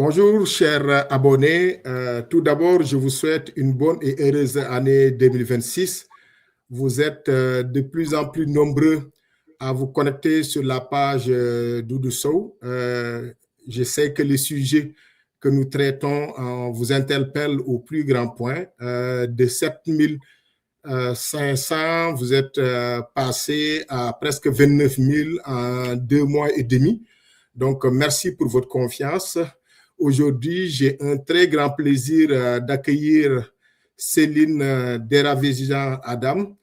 Bonjour, chers abonnés. Tout d'abord, je vous souhaite une bonne et heureuse année 2026. Vous êtes de plus en plus nombreux à vous connecter sur la page Doudou Sow. Je sais que les sujets que nous traitons vous interpellent au plus grand point. De 7500, vous êtes passé à presque 29 000 en 2 mois et demi. Donc, merci pour votre confiance. Aujourd'hui, j'ai un très grand plaisir d'accueillir Céline Deravezian Adam,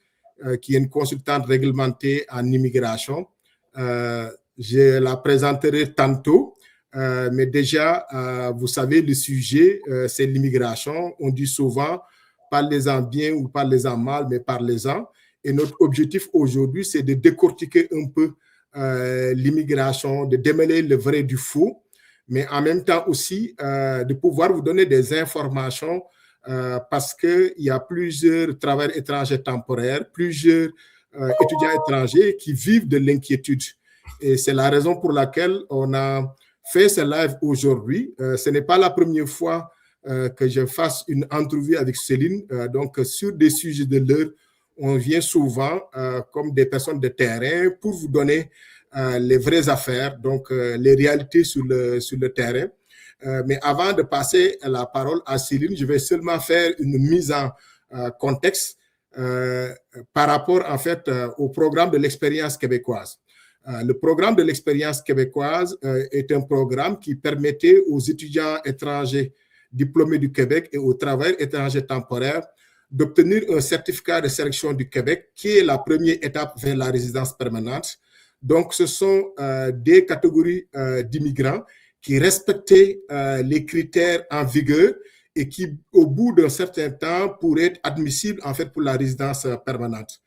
qui est une consultante réglementée en immigration. Je la présenterai tantôt, mais déjà, vous savez, le sujet, c'est l'immigration. On dit souvent, parlez-en bien ou parlez-en mal, mais parlez-en. Et notre objectif aujourd'hui, c'est de décortiquer un peu l'immigration, de démêler le vrai du faux, mais en même temps aussi de pouvoir vous donner des informations parce qu'il y a plusieurs travailleurs étrangers temporaires, plusieurs étudiants étrangers qui vivent de l'inquiétude. Et c'est la raison pour laquelle on a fait ce live aujourd'hui. Ce n'est pas la première fois que je fasse une entrevue avec Céline. Donc, sur des sujets de l'heure, on vient souvent comme des personnes de terrain pour vous donner les vraies affaires, donc les réalités sur le terrain. Mais avant de passer la parole à Céline, je vais seulement faire une mise en contexte par rapport en fait au programme de l'expérience québécoise. Le programme de l'expérience québécoise est un programme qui permettait aux étudiants étrangers diplômés du Québec et aux travailleurs étrangers temporaires d'obtenir un certificat de sélection du Québec, qui est la première étape vers la résidence permanente. Donc, ce sont des catégories d'immigrants qui respectaient les critères en vigueur et qui, au bout d'un certain temps, pourraient être admissibles en fait pour la résidence permanente.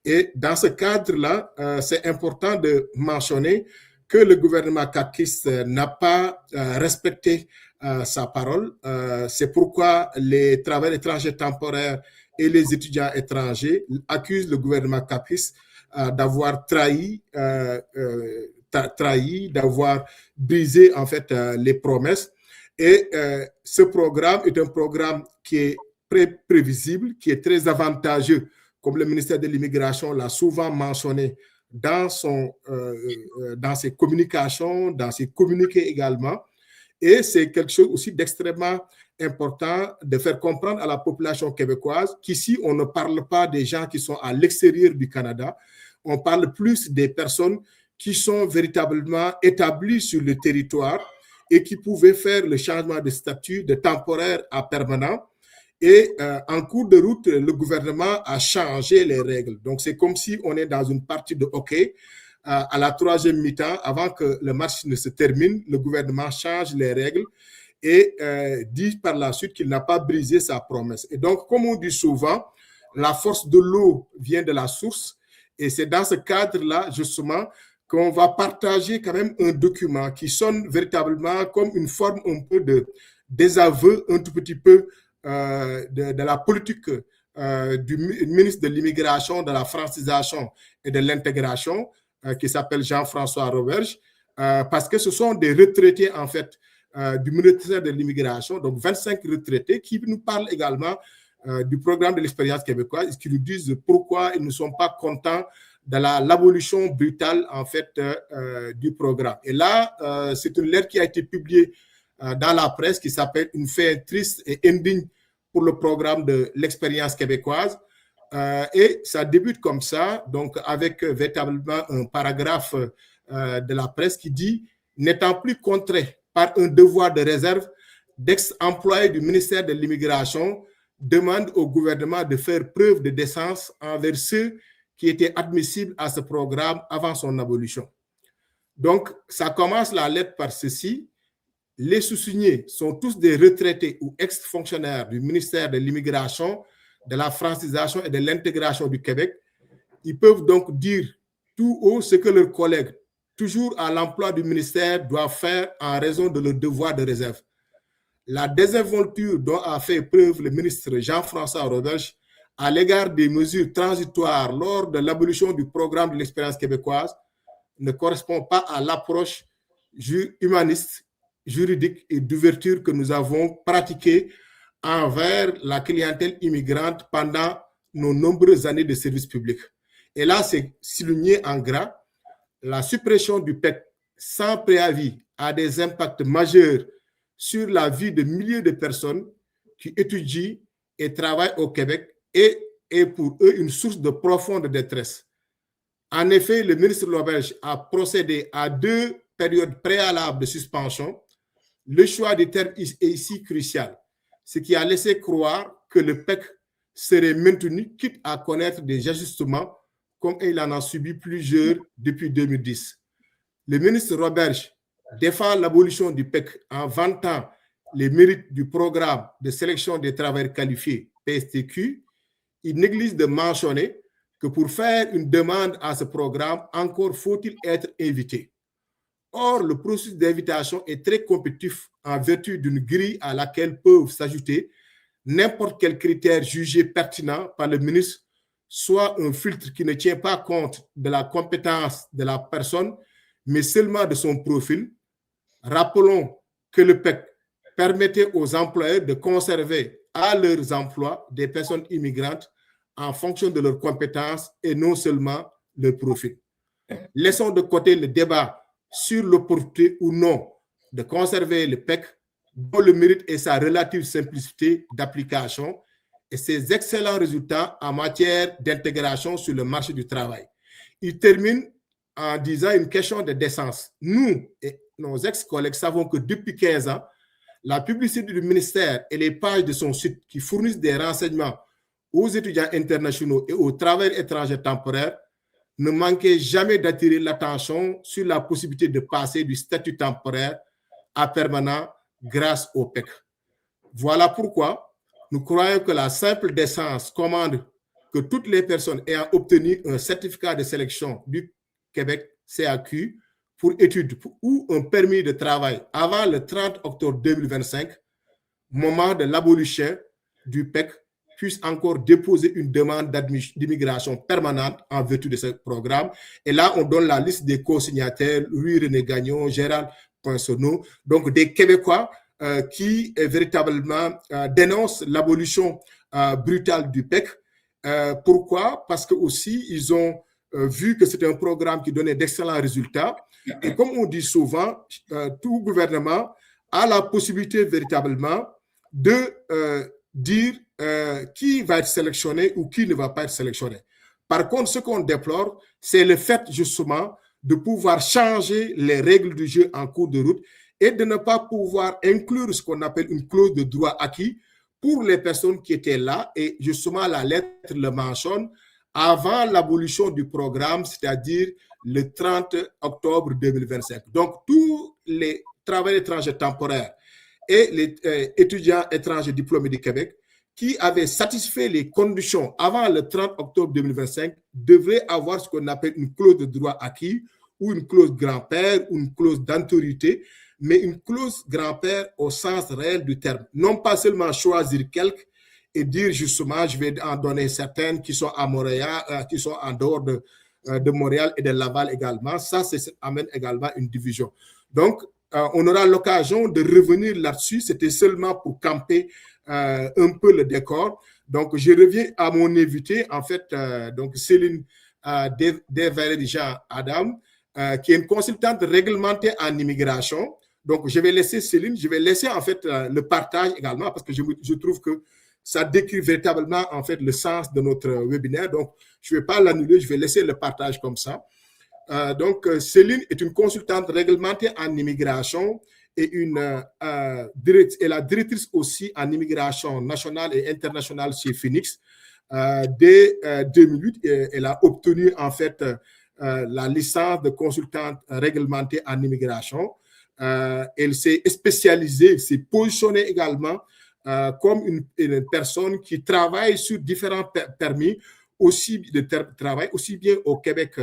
Et dans ce cadre-là, c'est important de mentionner que le gouvernement caquiste n'a pas respecté sa parole. C'est pourquoi les travailleurs étrangers temporaires et les étudiants étrangers accusent le gouvernement caquiste d'avoir trahi, d'avoir brisé en fait les promesses. Et ce programme est un programme qui est prévisible, qui est très avantageux, comme le ministère de l'Immigration l'a souvent mentionné dans ses communications, dans ses communiqués également. Et c'est quelque chose aussi d'extrêmement important de faire comprendre à la population québécoise qu'ici, on ne parle pas des gens qui sont à l'extérieur du Canada, on parle plus des personnes qui sont véritablement établies sur le territoire et qui pouvaient faire le changement de statut de temporaire à permanent. Et en cours de route, le gouvernement a changé les règles. Donc, c'est comme si on est dans une partie de hockey. À la troisième mi-temps, avant que le match ne se termine, le gouvernement change les règles et dit par la suite qu'il n'a pas brisé sa promesse. Et donc, comme on dit souvent, la force de l'eau vient de la source. Et c'est dans ce cadre-là, justement, qu'on va partager quand même un document qui sonne véritablement comme une forme un peu de désaveu, un tout petit peu de la politique du ministre de l'Immigration, de la francisation et de l'intégration, qui s'appelle Jean-François Roberge, parce que ce sont des retraités, en fait, du ministère de l'Immigration, donc 25 retraités, qui nous parlent également du programme de l'expérience québécoise, qui nous disent pourquoi ils ne sont pas contents de l'abolition brutale, en fait, du programme. Et là, c'est une lettre qui a été publiée dans la presse qui s'appelle « Une fin triste et indigne pour le programme de l'expérience québécoise ». Et ça débute comme ça, donc avec véritablement un paragraphe de la presse qui dit « N'étant plus contraint par un devoir de réserve, d'ex-employés du ministère de l'Immigration demande au gouvernement de faire preuve de décence envers ceux qui étaient admissibles à ce programme avant son abolition. » Donc, ça commence la lettre par ceci. Les sous-signés sont tous des retraités ou ex-fonctionnaires du ministère de l'Immigration, de la francisation et de l'intégration du Québec. Ils peuvent donc dire tout haut ce que leurs collègues, toujours à l'emploi du ministère, doivent faire en raison de leur devoir de réserve. La désinvolture dont a fait preuve le ministre Jean-François Roberge à l'égard des mesures transitoires lors de l'abolition du programme de l'expérience québécoise ne correspond pas à l'approche humaniste juridique et d'ouverture que nous avons pratiquée envers la clientèle immigrante pendant nos nombreuses années de service public. Et là, c'est souligné en gras, la suppression du PEC sans préavis a des impacts majeurs sur la vie de milliers de personnes qui étudient et travaillent au Québec et est pour eux une source de profonde détresse. En effet, le ministre Lauberge a procédé à 2 périodes préalables de suspension. Le choix des termes est ici crucial, ce qui a laissé croire que le PEC serait maintenu, quitte à connaître des ajustements, comme il en a subi plusieurs depuis 2010. Le ministre Lauberge défend l'abolition du PEC en vantant les mérites du programme de sélection des travailleurs qualifiés, PSTQ. Il néglige de mentionner que pour faire une demande à ce programme, encore faut-il être invité. Or, le processus d'invitation est très compétitif en vertu d'une grille à laquelle peuvent s'ajouter n'importe quel critère jugé pertinent par le ministre, soit un filtre qui ne tient pas compte de la compétence de la personne, mais seulement de son profil. Rappelons que le PEC permettait aux employeurs de conserver à leurs emplois des personnes immigrantes en fonction de leurs compétences et non seulement leur profil. Laissons de côté le débat sur l'opportunité ou non de conserver le PEC, dont le mérite est sa relative simplicité d'application et ses excellents résultats en matière d'intégration sur le marché du travail. Il termine en disant une question de décence. Nous et nos ex-collègues savons que depuis 15 ans, la publicité du ministère et les pages de son site qui fournissent des renseignements aux étudiants internationaux et aux travailleurs étrangers temporaires ne manquaient jamais d'attirer l'attention sur la possibilité de passer du statut temporaire à permanent grâce au PEC. Voilà pourquoi nous croyons que la simple décence commande que toutes les personnes ayant obtenu un certificat de sélection du Québec, CAQ, pour études ou un permis de travail avant le 30 octobre 2025, moment de l'abolition du PEC, puisse encore déposer une demande d'immigration permanente en vertu de ce programme. Et là, on donne la liste des co-signataires, Louis-René Gagnon, Gérald Poinçonneau, donc des Québécois qui véritablement dénoncent l'abolition brutale du PEC. Pourquoi? Parce que aussi, ils ont vu que c'était un programme qui donnait d'excellents résultats. Et comme on dit souvent, tout gouvernement a la possibilité véritablement de dire qui va être sélectionné ou qui ne va pas être sélectionné. Par contre, ce qu'on déplore, c'est le fait justement de pouvoir changer les règles du jeu en cours de route et de ne pas pouvoir inclure ce qu'on appelle une clause de droit acquis pour les personnes qui étaient là. Et justement, la lettre le mentionne avant l'abolition du programme, c'est-à-dire le 30 octobre 2025. Donc, tous les travailleurs étrangers temporaires et les étudiants étrangers diplômés du Québec qui avaient satisfait les conditions avant le 30 octobre 2025 devraient avoir ce qu'on appelle une clause de droit acquis ou une clause grand-père ou une clause d'autorité, mais une clause grand-père au sens réel du terme. Non pas seulement choisir quelques et dire justement, je vais en donner certaines qui sont à Montréal, qui sont en dehors de Montréal et de Laval également. Ça amène également une division. Donc, on aura l'occasion de revenir là-dessus. C'était seulement pour camper un peu le décor. Donc, je reviens à mon invité, en fait, donc Céline Desvairé-Jean-Adam, qui est une consultante réglementée en immigration. Donc, je vais laisser Céline, je vais laisser en fait le partage également parce que je trouve que ça décrit véritablement en fait le sens de notre webinaire. Donc, je ne vais pas l'annuler, je vais laisser le partage comme ça. Donc, Céline est une consultante réglementée en immigration et la directrice aussi en immigration nationale et internationale chez Phoenix. Dès 2008, elle a obtenu en fait la licence de consultante réglementée en immigration. Elle s'est spécialisée, s'est positionnée également comme une personne qui travaille sur différents permis aussi de travail, aussi bien au Québec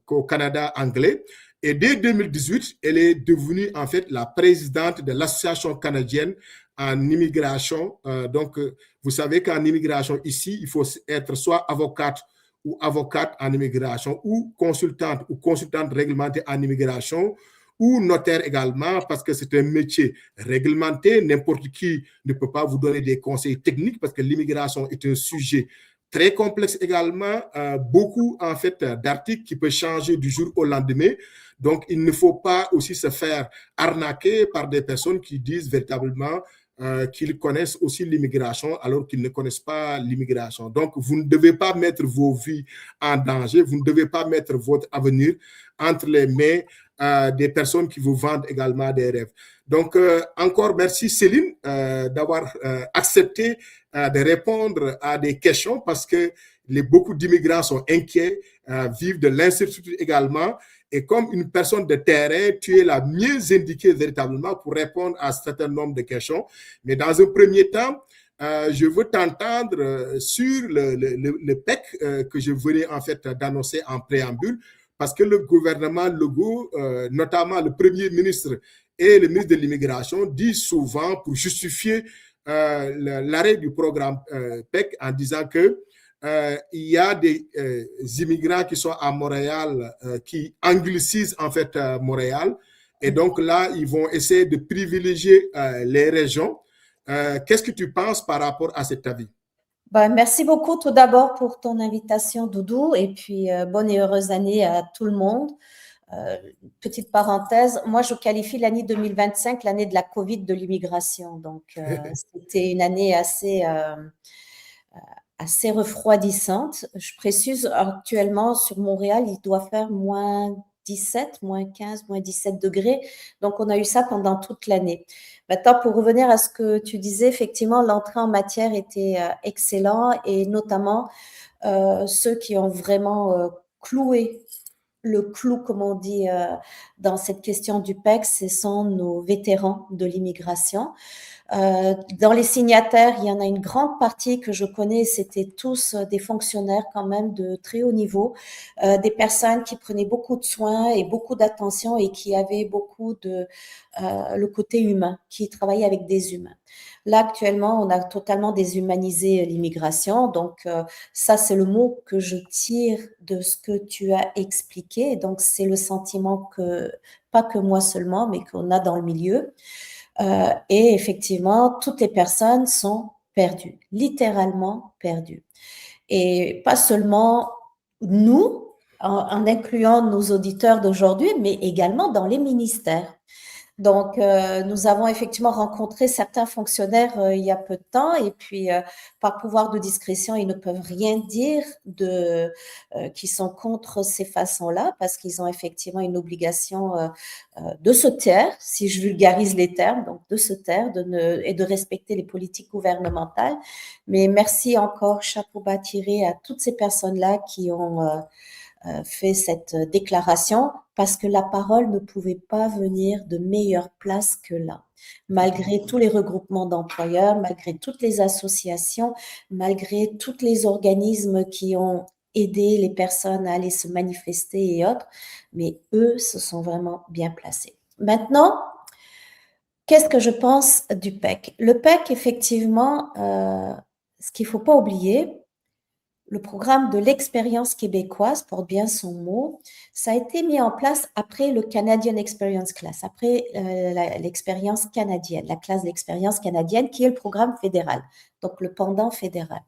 qu'au Canada anglais. Et dès 2018, elle est devenue en fait la présidente de l'Association canadienne en immigration. Donc, vous savez qu'en immigration ici, il faut être soit avocate ou avocate en immigration ou consultante réglementée en immigration ou notaire également, parce que c'est un métier réglementé. N'importe qui ne peut pas vous donner des conseils techniques parce que l'immigration est un sujet très complexe également, beaucoup en fait d'articles qui peuvent changer du jour au lendemain. Donc, il ne faut pas aussi se faire arnaquer par des personnes qui disent véritablement qu'ils connaissent aussi l'immigration alors qu'ils ne connaissent pas l'immigration. Donc, vous ne devez pas mettre vos vies en danger, vous ne devez pas mettre votre avenir entre les mains des personnes qui vous vendent également des rêves. Donc, encore merci Céline d'avoir accepté de répondre à des questions parce que beaucoup d'immigrants sont inquiets, vivent de l'incertitude également. Et comme une personne de terrain, tu es la mieux indiquée véritablement pour répondre à un certain nombre de questions. Mais dans un premier temps, je veux t'entendre sur le PEC que je venais en fait d'annoncer en préambule, parce que le gouvernement Legault, notamment le Premier ministre et le ministre de l'Immigration, disent souvent pour justifier l'arrêt du programme PEC en disant que il y a des immigrants qui sont à Montréal qui anglicisent en fait Montréal et donc là ils vont essayer de privilégier les régions. Qu'est-ce que tu penses par rapport à cet avis? Merci beaucoup tout d'abord pour ton invitation, Doudou, et puis bonne et heureuse année à tout le monde. Petite parenthèse, moi je qualifie l'année 2025 l'année de la Covid de l'immigration. Donc c'était une année assez refroidissante. Je précise actuellement sur Montréal, il doit faire moins 17, moins 15, moins 17 degrés. Donc, on a eu ça pendant toute l'année. Maintenant, pour revenir à ce que tu disais, effectivement, l'entrée en matière était excellent et notamment ceux qui ont vraiment cloué le clou, comme on dit, dans cette question du PEC, ce sont nos vétérans de l'immigration. Dans les signataires, il y en a une grande partie que je connais, c'était tous des fonctionnaires quand même de très haut niveau, des personnes qui prenaient beaucoup de soins et beaucoup d'attention et qui avaient beaucoup de le côté humain, qui travaillaient avec des humains. Là, actuellement, on a totalement déshumanisé l'immigration. Donc, ça, c'est le mot que je tire de ce que tu as expliqué. Donc, c'est le sentiment que, pas que moi seulement, mais qu'on a dans le milieu. Et effectivement, toutes les personnes sont perdues, littéralement perdues. Et pas seulement nous, en incluant nos auditeurs d'aujourd'hui, mais également dans les ministères. Donc, nous avons effectivement rencontré certains fonctionnaires il y a peu de temps et puis, par pouvoir de discrétion, ils ne peuvent rien dire qui sont contre ces façons-là parce qu'ils ont effectivement une obligation de se taire, si je vulgarise les termes, donc de se taire et de respecter les politiques gouvernementales. Mais merci encore, chapeau bas tiré à toutes ces personnes-là qui ont fait cette déclaration parce que la parole ne pouvait pas venir de meilleure place que là. Malgré tous les regroupements d'employeurs, malgré toutes les associations, malgré tous les organismes qui ont aidé les personnes à aller se manifester et autres, mais eux se sont vraiment bien placés. Maintenant, qu'est-ce que je pense du PEC? Le PEC, effectivement, ce qu'il ne faut pas oublier, le programme de l'expérience québécoise, porte bien son mot, ça a été mis en place après le Canadian Experience Class, après l'expérience canadienne, la classe d'expérience canadienne qui est le programme fédéral, donc le pendant fédéral.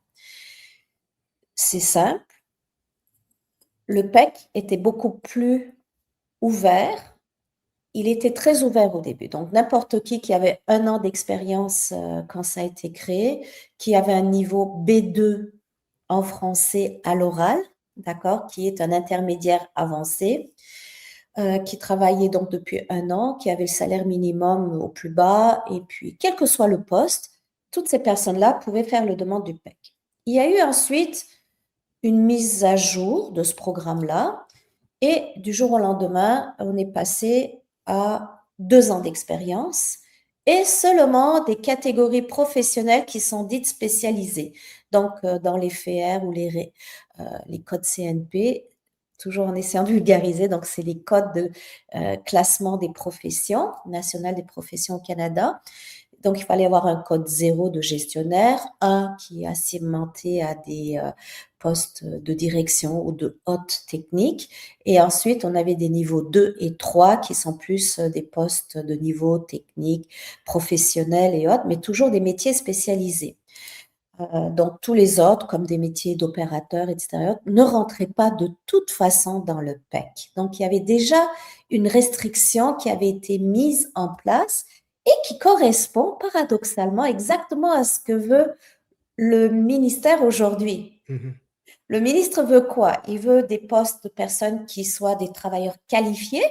C'est simple, le PEC était beaucoup plus ouvert, il était très ouvert au début, donc n'importe qui avait 1 an d'expérience quand ça a été créé, qui avait un niveau B2 en français à l'oral, d'accord, qui est un intermédiaire avancé, qui travaillait donc depuis 1 an, qui avait le salaire minimum au plus bas, et puis quel que soit le poste, toutes ces personnes-là pouvaient faire le demande du PEC. Il y a eu ensuite une mise à jour de ce programme-là, et du jour au lendemain, on est passé à 2 ans d'expérience, et seulement des catégories professionnelles qui sont dites spécialisées. Donc, dans les FER ou les codes CNP, toujours en essayant de vulgariser, donc c'est les codes de classement des professions, national des professions au Canada. Donc, il fallait avoir un code 0 de gestionnaire, un qui est assigné à des postes de direction ou de haute technique. Et ensuite, on avait des niveaux 2 et 3 qui sont plus des postes de niveau technique, professionnel et autres, mais toujours des métiers spécialisés. Donc, tous les autres, comme des métiers d'opérateurs, etc., ne rentraient pas de toute façon dans le PEC. Donc, il y avait déjà une restriction qui avait été mise en place et qui correspond paradoxalement exactement à ce que veut le ministère aujourd'hui. Le ministre veut quoi? Il veut des postes de personnes qui soient des travailleurs qualifiés,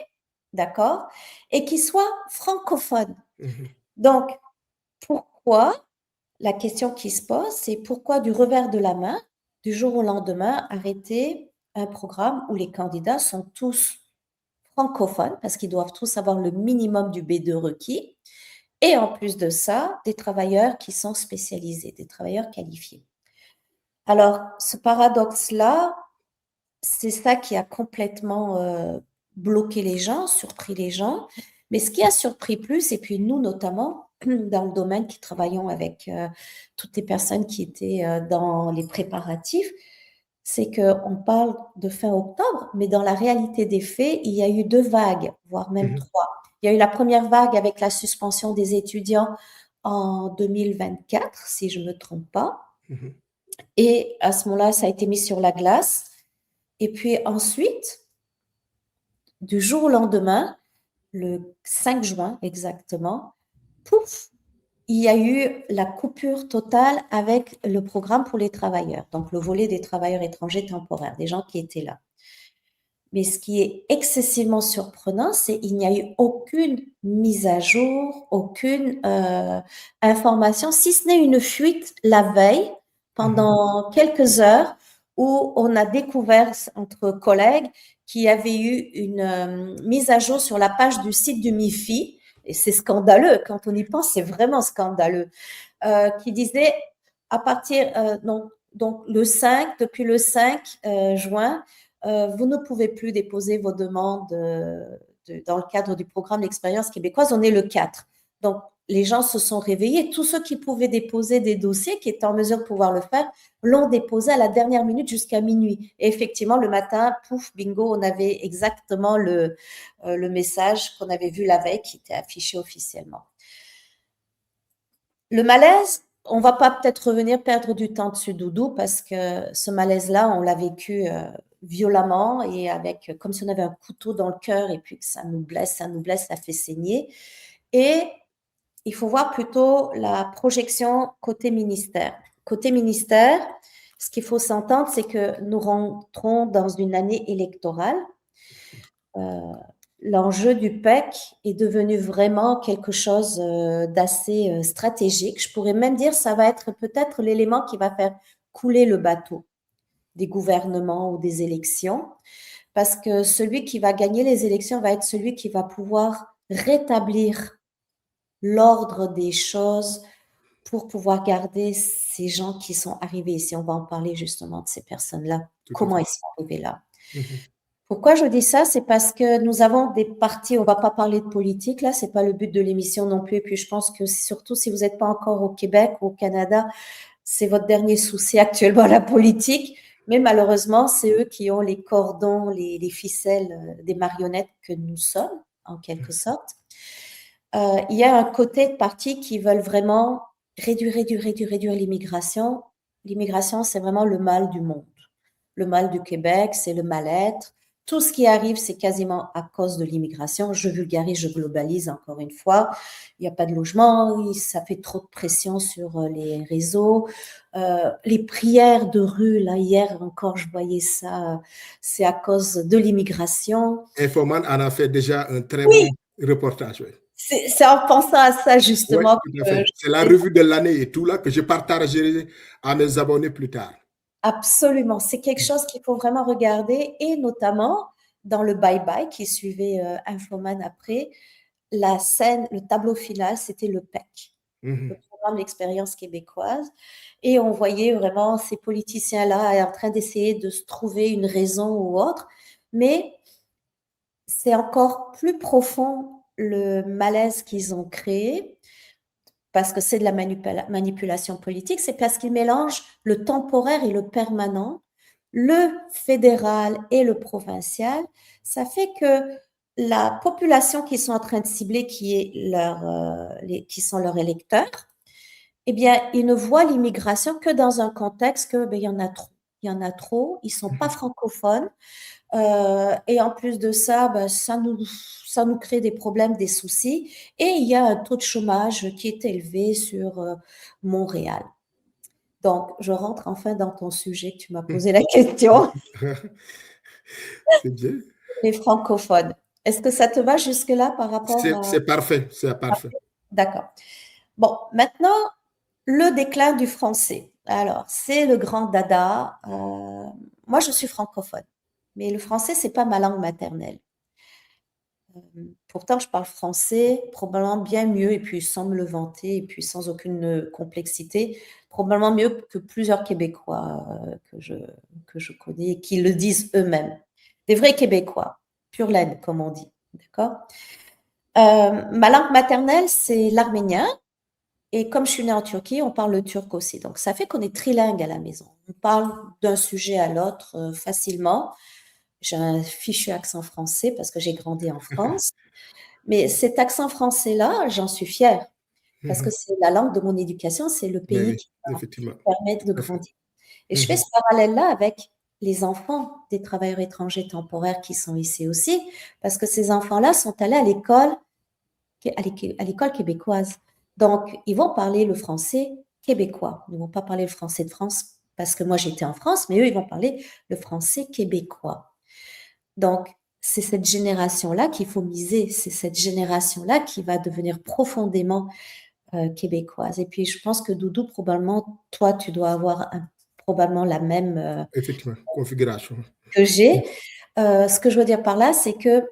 d'accord, et qui soient francophones. Donc, pourquoi? La question qui se pose, c'est pourquoi du revers de la main, du jour au lendemain, arrêter un programme où les candidats sont tous francophones, parce qu'ils doivent tous avoir le minimum du B2 requis, et en plus de ça, des travailleurs qui sont spécialisés, des travailleurs qualifiés. Alors, ce paradoxe-là, c'est ça qui a complètement bloqué les gens, surpris les gens. Mais ce qui a surpris plus, et puis nous notamment, dans le domaine qui travaillons avec toutes les personnes qui étaient dans les préparatifs, c'est qu'on parle de fin octobre, mais dans la réalité des faits, il y a eu 2 vagues, voire même 3. Il y a eu la première vague avec la suspension des étudiants en 2024, si je ne me trompe pas. Et à ce moment-là, ça a été mis sur la glace. Et puis ensuite, du jour au lendemain, le 5 juin exactement, pouf, il y a eu la coupure totale avec le programme pour les travailleurs, donc le volet des travailleurs étrangers temporaires, des gens qui étaient là. Mais ce qui est excessivement surprenant, c'est qu'il n'y a eu aucune mise à jour, aucune information, si ce n'est une fuite la veille pendant quelques heures où on a découvert entre collègues qu'il y avait eu une mise à jour sur la page du site du MIFI, et c'est scandaleux, quand on y pense, c'est vraiment scandaleux, qui disait à partir, donc le 5, depuis le 5 juin, vous ne pouvez plus déposer vos demandes dans le cadre du programme d'expérience québécoise. On est le 4. Donc, les gens se sont réveillés. Tous ceux qui pouvaient déposer des dossiers, qui étaient en mesure de pouvoir le faire, l'ont déposé à la dernière minute jusqu'à minuit. Et effectivement, le matin, pouf, bingo, on avait exactement le message qu'on avait vu la veille qui était affiché officiellement. Le malaise, on va pas peut-être revenir perdre du temps dessus, Doudou, parce que ce malaise-là, on l'a vécu violemment et avec, comme si on avait un couteau dans le cœur et puis que ça nous blesse, ça fait saigner. Et il faut voir plutôt la projection côté ministère. Côté ministère, ce qu'il faut s'entendre, c'est que nous rentrons dans une année électorale. L'enjeu du PEC est devenu vraiment quelque chose d'assez stratégique. Je pourrais même dire que ça va être peut-être l'élément qui va faire couler le bateau des gouvernements ou des élections, parce que celui qui va gagner les élections va être celui qui va pouvoir rétablir l'ordre des choses pour pouvoir garder ces gens qui sont arrivés ici. On va en parler justement de ces personnes-là, comment ils sont arrivés là. Pourquoi je dis ça? C'est parce que nous avons des partis, on va pas parler de politique, là, c'est pas le but de l'émission non plus. Et puis, je pense que surtout si vous n'êtes pas encore au Québec ou au Canada, c'est votre dernier souci actuellement, la politique. Mais malheureusement, c'est eux qui ont les cordons, les ficelles des marionnettes que nous sommes, en quelque sorte. Il y a un côté de partis qui veulent vraiment réduire l'immigration. L'immigration, c'est vraiment le mal du monde. Le mal du Québec, c'est le mal-être. Tout ce qui arrive, c'est quasiment à cause de l'immigration. Je vulgarise, je globalise encore une fois. Il n'y a pas de logement, ça fait trop de pression sur les réseaux. Les prières de rue, là, hier encore, je voyais ça, c'est à cause de l'immigration. Infoman en a fait déjà un très bon reportage. Oui. C'est en pensant à ça, justement. Oui, c'est la revue de l'année et tout, là, que je partagerai à mes abonnés plus tard. Absolument, c'est quelque chose qu'il faut vraiment regarder et notamment dans le bye-bye qui suivait Infoman après, la scène, le tableau final, c'était le PEC, le programme d'expérience québécoise, et on voyait vraiment ces politiciens-là en train d'essayer de se trouver une raison ou autre, mais c'est encore plus profond le malaise qu'ils ont créé. parce que c'est de la manipulation politique, c'est parce qu'ils mélangent le temporaire et le permanent, le fédéral et le provincial. Ça fait que la population qu'ils sont en train de cibler, qui sont leurs électeurs, eh bien, ils ne voient l'immigration que dans un contexte que, ben, il y en a trop. Il y en a trop, ils sont pas francophones. Et en plus de ça, ben, ça nous crée des problèmes, des soucis. Et il y a un taux de chômage qui est élevé sur Montréal. Donc, je rentre enfin dans ton sujet que tu m'as posé la question, C'est bien. les francophones. Est-ce que ça te va jusque-là par rapport à... C'est parfait, c'est parfait. D'accord. Bon, maintenant, le déclin du français. Alors, c'est le grand dada. Moi, je suis francophone, mais le français, c'est pas ma langue maternelle. Pourtant, je parle français probablement bien mieux, et puis sans me le vanter, et puis sans aucune complexité, probablement mieux que plusieurs Québécois que je connais et qui le disent eux-mêmes. Des vrais Québécois, pure laine, comme on dit. D'accord? Ma langue maternelle, c'est l'arménien. Et comme je suis née en Turquie, on parle le turc aussi. Donc, ça fait qu'on est trilingue à la maison. On parle d'un sujet à l'autre facilement. J'ai un fichu accent français parce que j'ai grandi en France. Mais cet accent français-là, j'en suis fière parce que c'est la langue de mon éducation, c'est le Mais pays oui, qui effectivement. va permettre de Tout à fait. grandir. Et je fais ce parallèle-là avec les enfants des travailleurs étrangers temporaires qui sont ici aussi, parce que ces enfants-là sont allés à l'école québécoise. Donc, ils vont parler le français québécois. Ils ne vont pas parler le français de France parce que moi, j'étais en France, mais eux, ils vont parler le français québécois. Donc, c'est cette génération-là qu'il faut miser. C'est cette génération-là qui va devenir profondément québécoise. Et puis, je pense que Doudou, probablement, toi, tu dois avoir probablement la même Effectivement, configuration. que j'ai. Ce que je veux dire par là, c'est que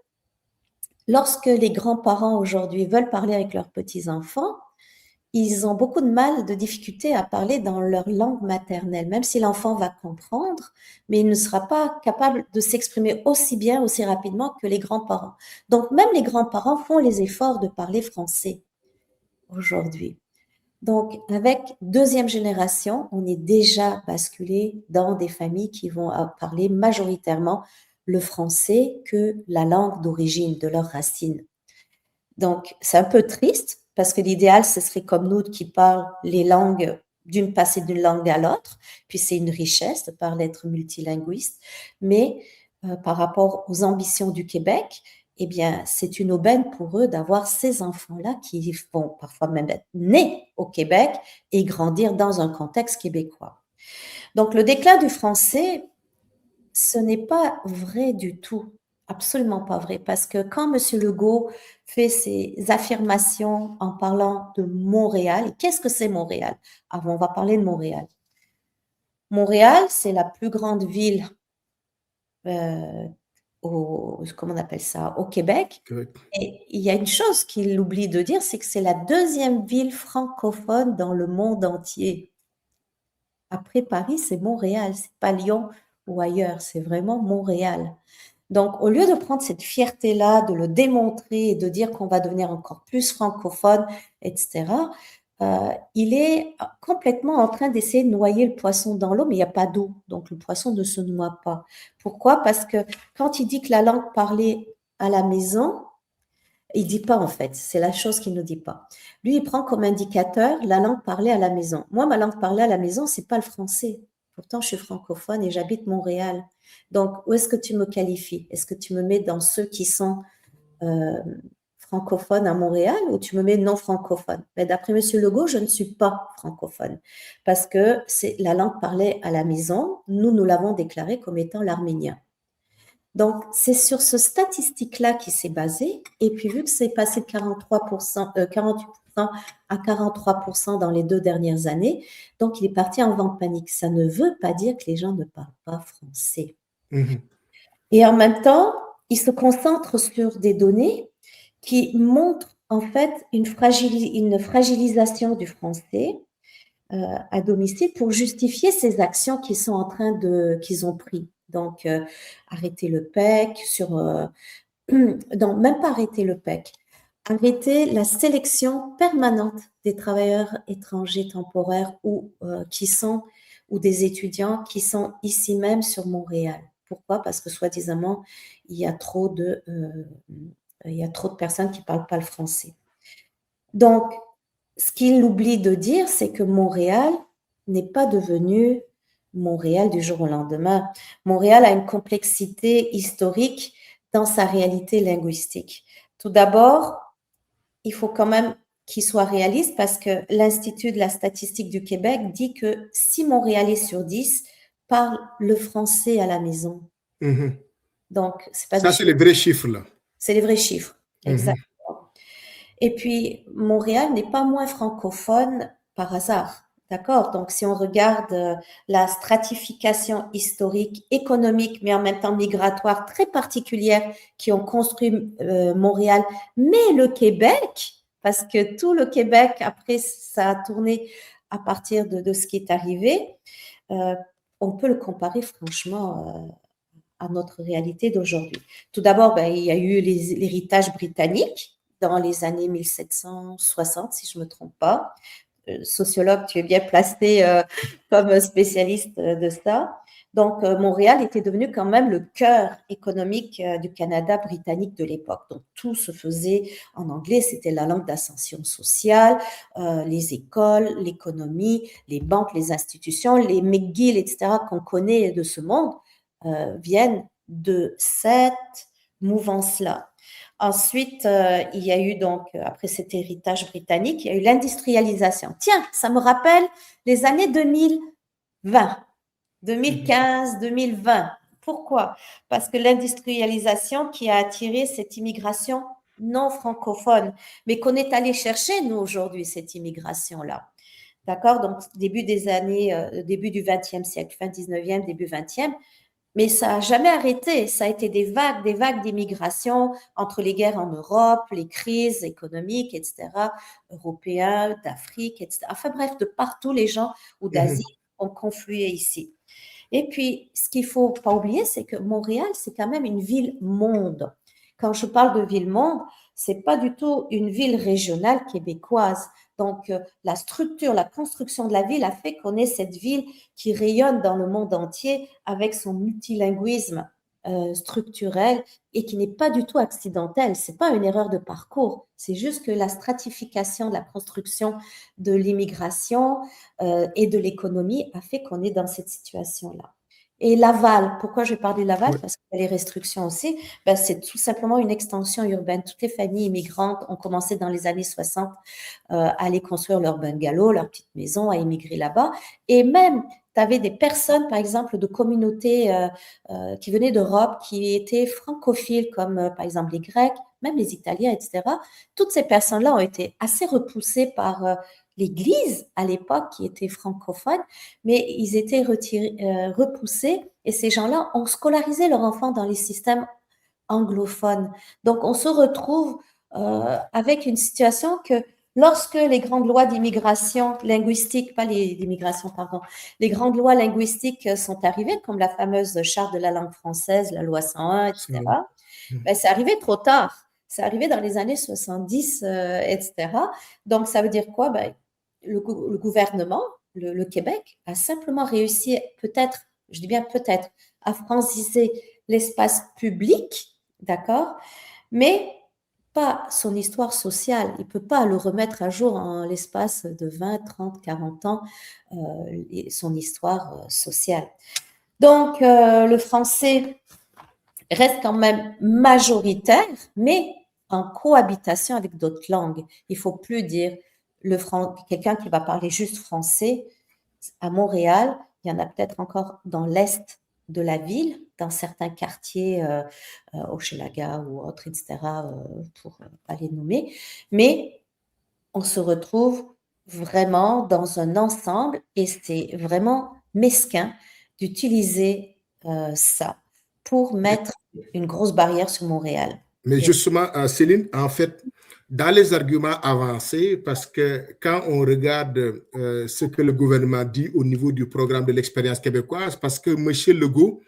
lorsque les grands-parents aujourd'hui veulent parler avec leurs petits-enfants, ils ont beaucoup de mal, de difficultés à parler dans leur langue maternelle, même si l'enfant va comprendre, mais il ne sera pas capable de s'exprimer aussi bien, aussi rapidement que les grands-parents. Donc, même les grands-parents font les efforts de parler français aujourd'hui. Donc, avec deuxième génération, on est déjà basculé dans des familles qui vont parler majoritairement le français que la langue d'origine, de leur racine. Donc, c'est un peu triste parce que l'idéal, ce serait comme nous qui parlent les langues, passer d'une langue à l'autre. Puis c'est une richesse de parler d'être multilinguiste. Mais par rapport aux ambitions du Québec, eh bien, c'est une aubaine pour eux d'avoir ces enfants-là qui vont parfois même être nés au Québec et grandir dans un contexte québécois. Donc, le déclin du français, ce n'est pas vrai du tout, absolument pas vrai, parce que quand M. Legault fait ses affirmations en parlant de Montréal, et qu'est-ce que c'est Montréal? Ah, on va parler de Montréal. Montréal, c'est la plus grande ville comment on appelle ça, au Québec. Correct. Et il y a une chose qu'il oublie de dire, c'est que c'est la deuxième ville francophone dans le monde entier. Après Paris, c'est Montréal, c'est pas Lyon ou ailleurs, c'est vraiment Montréal. Donc, au lieu de prendre cette fierté-là, de le démontrer et de dire qu'on va devenir encore plus francophone, etc., il est complètement en train d'essayer de noyer le poisson dans l'eau, mais il n'y a pas d'eau, donc le poisson ne se noie pas. Pourquoi? Parce que quand il dit que la langue parlée à la maison, il dit pas en fait, c'est la chose qu'il ne dit pas. Lui, il prend comme indicateur la langue parlée à la maison. Moi, ma langue parlée à la maison, c'est pas le français. Pourtant, je suis francophone et j'habite Montréal. Donc, où est-ce que tu me qualifies? Est-ce que tu me mets dans ceux qui sont francophones à Montréal ou tu me mets non francophone? Mais d'après M. Legault, je ne suis pas francophone parce que c'est la langue parlée à la maison. Nous l'avons déclaré comme étant l'arménien. Donc, c'est sur ce statistique-là qui s'est basé. Et puis, vu que c'est passé de 48% à 43% dans les 2 dernières années, donc il est parti en vente panique. Ça ne veut pas dire que les gens ne parlent pas français. Et en même temps, il se concentre sur des données qui montrent en fait une fragilisation du français à domicile pour justifier ces actions qu'ils ont prises. Donc, arrêter le PEC, non, même pas arrêter le PEC, arrêter la sélection permanente des travailleurs étrangers temporaires ou des étudiants qui sont ici même sur Montréal. Pourquoi? Parce que soi-disant, il y a trop de personnes qui ne parlent pas le français. Donc, ce qu'il oublie de dire, c'est que Montréal n'est pas devenu Montréal du jour au lendemain. Montréal a une complexité historique dans sa réalité linguistique. Tout d'abord, il faut quand même qu'il soit réaliste parce que l'Institut de la statistique du Québec dit que 6 Montréalais sur 10 parlent le français à la maison. Donc, c'est pas ça, c'est les vrais chiffres, là. C'est les vrais chiffres, exactement. Et puis, Montréal n'est pas moins francophone par hasard. D'accord? Donc, si on regarde la stratification historique, économique, mais en même temps migratoire très particulière qui ont construit Montréal, mais le Québec, parce que tout le Québec, après, ça a tourné à partir de ce qui est arrivé, on peut le comparer franchement à notre réalité d'aujourd'hui. Tout d'abord, il y a eu l'héritage britannique dans les années 1760, si je ne me trompe pas. Sociologue, tu es bien placé comme spécialiste de ça. Donc, Montréal était devenu quand même le cœur économique du Canada britannique de l'époque. Donc, tout se faisait en anglais, c'était la langue d'ascension sociale, les écoles, l'économie, les banques, les institutions, les McGill, etc., qu'on connaît de ce monde, viennent de cette mouvance-là. Ensuite, il y a eu donc, après cet héritage britannique, il y a eu l'industrialisation. Tiens, ça me rappelle les années 2020, 2015, 2020. Pourquoi? Parce que l'industrialisation qui a attiré cette immigration non francophone, mais qu'on est allé chercher, nous, aujourd'hui, cette immigration-là. D'accord? Donc, début du XXe siècle, fin 19e, début 20e. Mais ça n'a jamais arrêté. Ça a été des vagues d'immigration entre les guerres en Europe, les crises économiques, etc., européens, d'Afrique, etc. Enfin bref, de partout, les gens ou d'Asie ont conflué ici. Et puis, ce qu'il ne faut pas oublier, c'est que Montréal, c'est quand même une ville-monde. Quand je parle de ville-monde, ce n'est pas du tout une ville régionale québécoise. Donc, la structure, la construction de la ville a fait qu'on ait cette ville qui rayonne dans le monde entier avec son multilinguisme structurel et qui n'est pas du tout accidentelle. Ce n'est pas une erreur de parcours. C'est juste que la stratification de la construction de l'immigration et de l'économie a fait qu'on est dans cette situation-là. Et Laval, pourquoi je parlais de Laval? Parce qu'il y a les restrictions aussi. C'est tout simplement une extension urbaine. Toutes les familles immigrantes ont commencé dans les années 60 à aller construire leur bungalow, leur petite maison, à immigrer là-bas. Et même, tu avais des personnes, par exemple, de communautés qui venaient d'Europe, qui étaient francophiles, comme par exemple les Grecs, même les Italiens, etc. Toutes ces personnes-là ont été assez repoussées par l'Église à l'époque qui était francophone, mais ils étaient repoussés et ces gens-là ont scolarisé leurs enfants dans les systèmes anglophones. Donc, on se retrouve avec une situation que lorsque les grandes lois d'immigration linguistique, pas d'immigration, pardon, les grandes lois linguistiques sont arrivées, comme la fameuse charte de la langue française, la loi 101, etc., c'est arrivé trop tard. C'est arrivé dans les années 70, etc. Donc, ça veut dire quoi? Le gouvernement, le Québec, a simplement réussi, peut-être, je dis bien peut-être, à franciser l'espace public, d'accord, mais pas son histoire sociale. Il ne peut pas le remettre à jour en l'espace de 20, 30, 40 ans, son histoire sociale. Donc, le français reste quand même majoritaire, mais en cohabitation avec d'autres langues. Il ne faut plus dire quelqu'un qui va parler juste français. À Montréal, il y en a peut-être encore dans l'est de la ville, dans certains quartiers, Hochelaga ou autres, etc., pour pas les nommer. Mais on se retrouve vraiment dans un ensemble et c'est vraiment mesquin d'utiliser ça pour mettre une grosse barrière sur Montréal. Mais justement, Céline, en fait, dans les arguments avancés, parce que quand on regarde ce que le gouvernement dit au niveau du programme de l'expérience québécoise, parce que M. Legault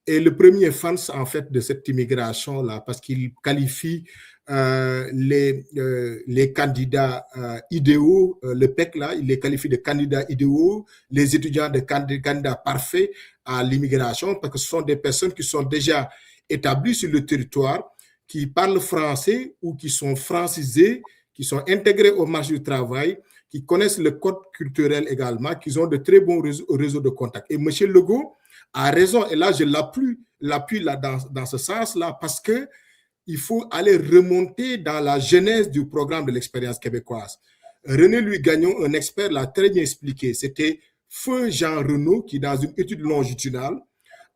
est le premier fan, en fait, de cette immigration-là, parce qu'il qualifie les candidats idéaux, le PEC là, il les qualifie de candidats idéaux, les étudiants de candidats parfaits à l'immigration, parce que ce sont des personnes qui sont déjà établies sur le territoire, qui parlent français ou qui sont francisés, qui sont intégrés au marché du travail, qui connaissent le code culturel également, qui ont de très bons réseaux de contacts. Et M. Legault a raison, et là je l'appuie là dans ce sens-là, parce que il faut aller remonter dans la genèse du programme de l'expérience québécoise. René Louis Gagnon, un expert, l'a très bien expliqué. C'était feu Jean Renaud qui, dans une étude longitudinale,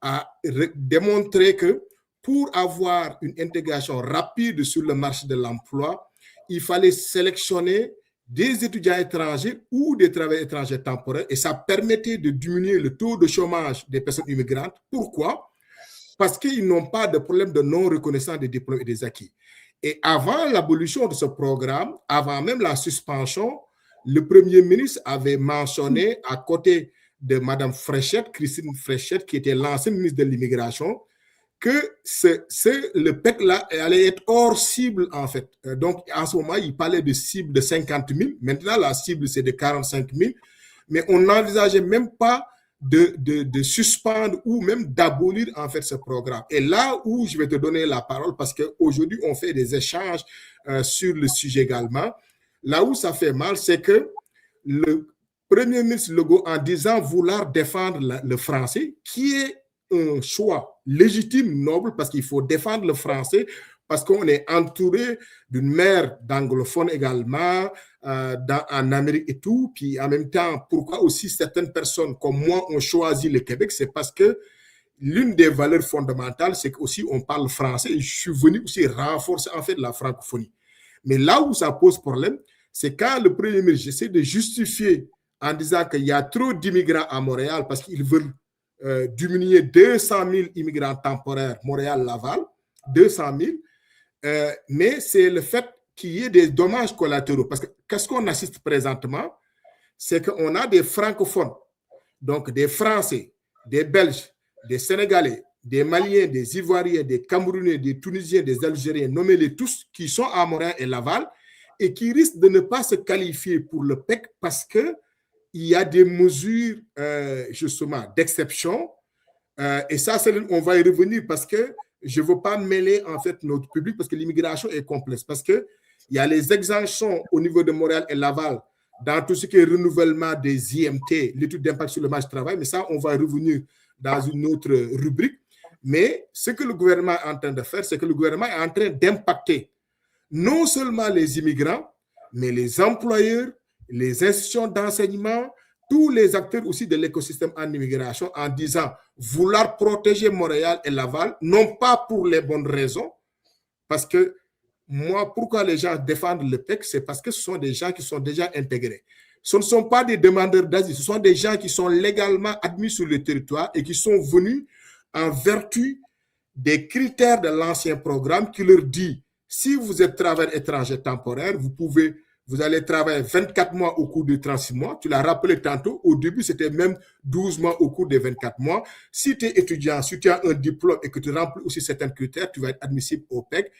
a démontré que pour avoir une intégration rapide sur le marché de l'emploi, il fallait sélectionner des étudiants étrangers ou des travailleurs étrangers temporaires, et ça permettait de diminuer le taux de chômage des personnes immigrantes. Pourquoi? Parce qu'ils n'ont pas de problème de non-reconnaissance des diplômes et des acquis. Et avant l'abolition de ce programme, avant même la suspension, le Premier ministre avait mentionné à côté de Mme Fréchette, Christine Fréchette, qui était l'ancienne ministre de l'Immigration, que le PEC-là allait être hors cible, en fait. Donc, en ce moment, il parlait de cible de 50 000. Maintenant, la cible, c'est de 45 000. Mais on n'envisageait même pas de suspendre ou même d'abolir, en fait, ce programme. Et là où je vais te donner la parole, parce qu'aujourd'hui, on fait des échanges sur le sujet également, là où ça fait mal, c'est que le Premier ministre Legault, en disant vouloir défendre le français, qui est un choix légitime, noble, parce qu'il faut défendre le français, parce qu'on est entouré d'une mer d'anglophones également, en Amérique et tout. Puis en même temps, pourquoi aussi certaines personnes comme moi ont choisi le Québec? C'est parce que l'une des valeurs fondamentales, c'est qu'aussi on parle français, et je suis venu aussi renforcer en fait la francophonie. Mais là où ça pose problème, c'est quand le Premier ministre essaie de justifier en disant qu'il y a trop d'immigrants à Montréal parce qu'ils veulent diminuer 200 000 immigrants temporaires Montréal-Laval, 200 000, mais c'est le fait qu'il y ait des dommages collatéraux. Parce que qu'est-ce qu'on assiste présentement? C'est qu'on a des francophones, donc des Français, des Belges, des Sénégalais, des Maliens, des Ivoiriens, des Camerounais, des Tunisiens, des Algériens, nommez-les tous, qui sont à Montréal et Laval et qui risquent de ne pas se qualifier pour le PEC parce que il y a des mesures justement d'exception. Et ça, on va y revenir parce que je ne veux pas mêler en fait notre public parce que l'immigration est complexe. Parce qu'il y a les exemptions au niveau de Montréal et Laval dans tout ce qui est renouvellement des IMT, l'étude d'impact sur le marché du travail. Mais ça, on va revenir dans une autre rubrique. Mais ce que le gouvernement est en train de faire, c'est que le gouvernement est en train d'impacter non seulement les immigrants, mais les employeurs, les institutions d'enseignement, tous les acteurs aussi de l'écosystème en immigration en disant vouloir protéger Montréal et Laval, non pas pour les bonnes raisons, parce que moi, pourquoi les gens défendent le PEC, c'est parce que ce sont des gens qui sont déjà intégrés. Ce ne sont pas des demandeurs d'asile, ce sont des gens qui sont légalement admis sur le territoire et qui sont venus en vertu des critères de l'ancien programme qui leur dit si vous êtes travailleur étranger temporaire, vous allez travailler 24 mois au cours de 36 mois. Tu l'as rappelé tantôt, au début, c'était même 12 mois au cours des 24 mois. Si tu es étudiant, si tu as un diplôme et que tu remplis aussi certains critères, tu vas être admissible au PEC.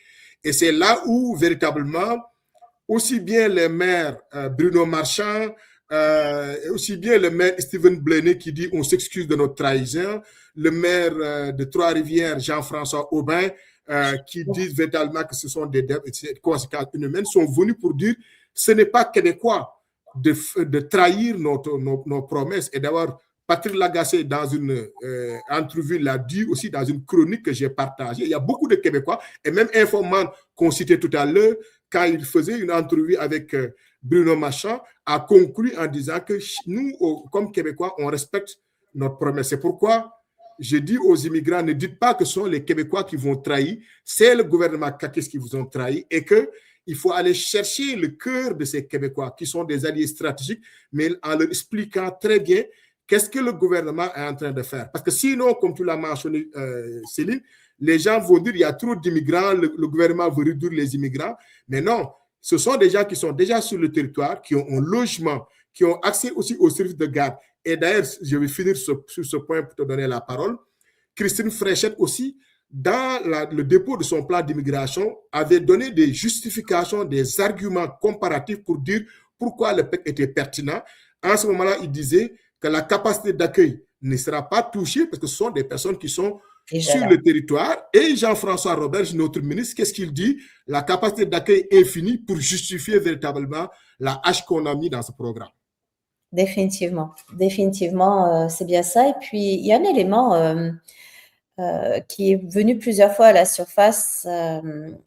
Et c'est là où, véritablement, aussi bien les maires Bruno Marchand, aussi bien le maire Stephen Blaney qui dit on s'excuse de notre trahison, le maire de Trois-Rivières, Jean-François Aubin, qui disent véritablement que ce sont des conséquences humaines, sont venus pour dire ce n'est pas québécois de trahir nos promesses. Et d'ailleurs, Patrick Lagacé, dans une entrevue, l'a dit aussi dans une chronique que j'ai partagée. Il y a beaucoup de Québécois, et même Infoman qu'on citait tout à l'heure, quand il faisait une entrevue avec Bruno Marchand, a conclu en disant que nous, comme Québécois, on respecte notre promesse. C'est pourquoi je dis aux immigrants, ne dites pas que ce sont les Québécois qui vont trahir, c'est le gouvernement CAQIS qui vous ont trahi et qu'il faut aller chercher le cœur de ces Québécois qui sont des alliés stratégiques, mais en leur expliquant très bien qu'est-ce que le gouvernement est en train de faire. Parce que sinon, comme tu l'as mentionné, Céline, les gens vont dire qu'il y a trop d'immigrants, le gouvernement veut réduire les immigrants. Mais non, ce sont des gens qui sont déjà sur le territoire, qui ont un logement, qui ont accès aussi aux services de garde. Et d'ailleurs, je vais finir sur ce point pour te donner la parole. Christine Fréchette aussi, dans le dépôt de son plan d'immigration, avait donné des justifications, des arguments comparatifs pour dire pourquoi le PEC était pertinent. En ce moment-là, il disait que la capacité d'accueil ne sera pas touchée parce que ce sont des personnes qui sont sur le territoire. Et Jean-François Roberge, notre ministre, qu'est-ce qu'il dit? La capacité d'accueil est finie pour justifier véritablement la hache qu'on a mis dans ce programme. Définitivement, définitivement, c'est bien ça. Et puis, il y a un élément qui est venu plusieurs fois à la surface,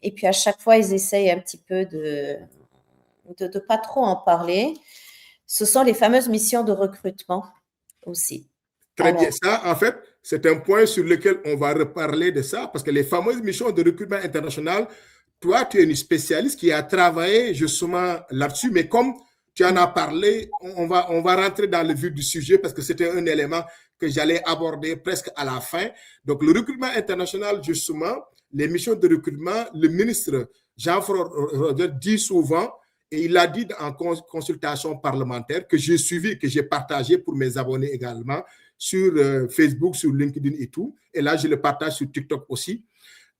et puis à chaque fois, ils essayent un petit peu de pas trop en parler. Ce sont les fameuses missions de recrutement aussi. Très bien. Ça, en fait, c'est un point sur lequel on va reparler de ça, parce que les fameuses missions de recrutement international, toi, tu es une spécialiste qui a travaillé justement là-dessus, mais comme tu en as parlé, on va rentrer dans le vif du sujet parce que c'était un élément que j'allais aborder presque à la fin. Donc, le recrutement international, justement, les missions de recrutement, le ministre Jean-François Roger dit souvent, et il l'a dit en consultation parlementaire, que j'ai suivi, que j'ai partagé pour mes abonnés également, sur Facebook, sur LinkedIn et tout. Et là, je le partage sur TikTok aussi.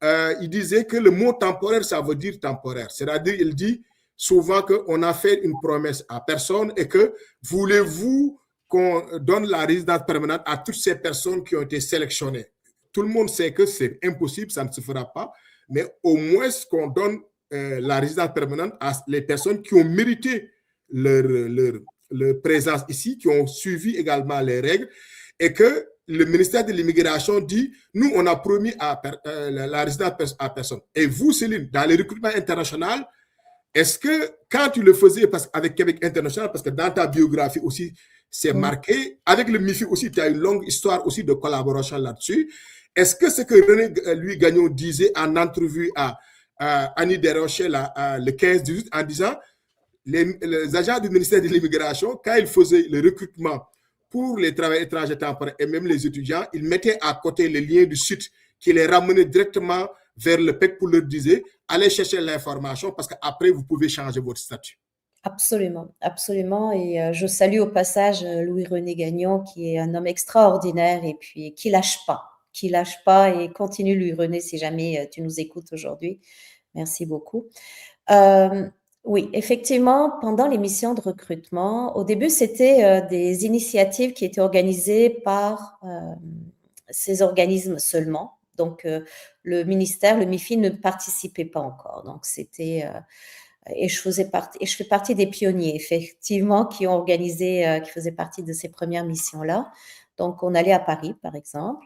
Il disait que le mot temporaire, ça veut dire temporaire. C'est-à-dire, il dit souvent qu'on a fait une promesse à personne et que voulez-vous qu'on donne la résidence permanente à toutes ces personnes qui ont été sélectionnées. Tout le monde sait que c'est impossible, ça ne se fera pas, mais au moins qu'on donne la résidence permanente à les personnes qui ont mérité leur présence ici, qui ont suivi également les règles, et que le ministère de l'Immigration dit, nous, on a promis la résidence à personne. Et vous, Céline, dans le recrutement international, est-ce que quand tu le faisais avec Québec International, parce que dans ta biographie aussi, c'est marqué, avec le MIFI aussi, tu as une longue histoire aussi de collaboration là-dessus. Est-ce que ce que René Louis Gagnon disait en entrevue à Annie Desrochers le 15-18 en disant, les agents du ministère de l'Immigration, quand ils faisaient le recrutement pour les travailleurs étrangers temporaires et même les étudiants, ils mettaient à côté les liens du site qui les ramenaient directement vers le PEC pour leur dire, allez chercher l'information parce qu'après, vous pouvez changer votre statut. Absolument, absolument. Et je salue au passage Louis-René Gagnon, qui est un homme extraordinaire et puis qui lâche pas et continue, Louis-René, si jamais tu nous écoutes aujourd'hui. Merci beaucoup. Oui, effectivement, pendant les missions de recrutement, au début, c'était des initiatives qui étaient organisées par ces organismes seulement. Donc, le ministère, le MIFI, ne participait pas encore. Donc, c'était... et je fais partie des pionniers, effectivement, qui ont organisé, qui faisaient partie de ces premières missions-là. Donc, on allait à Paris, par exemple,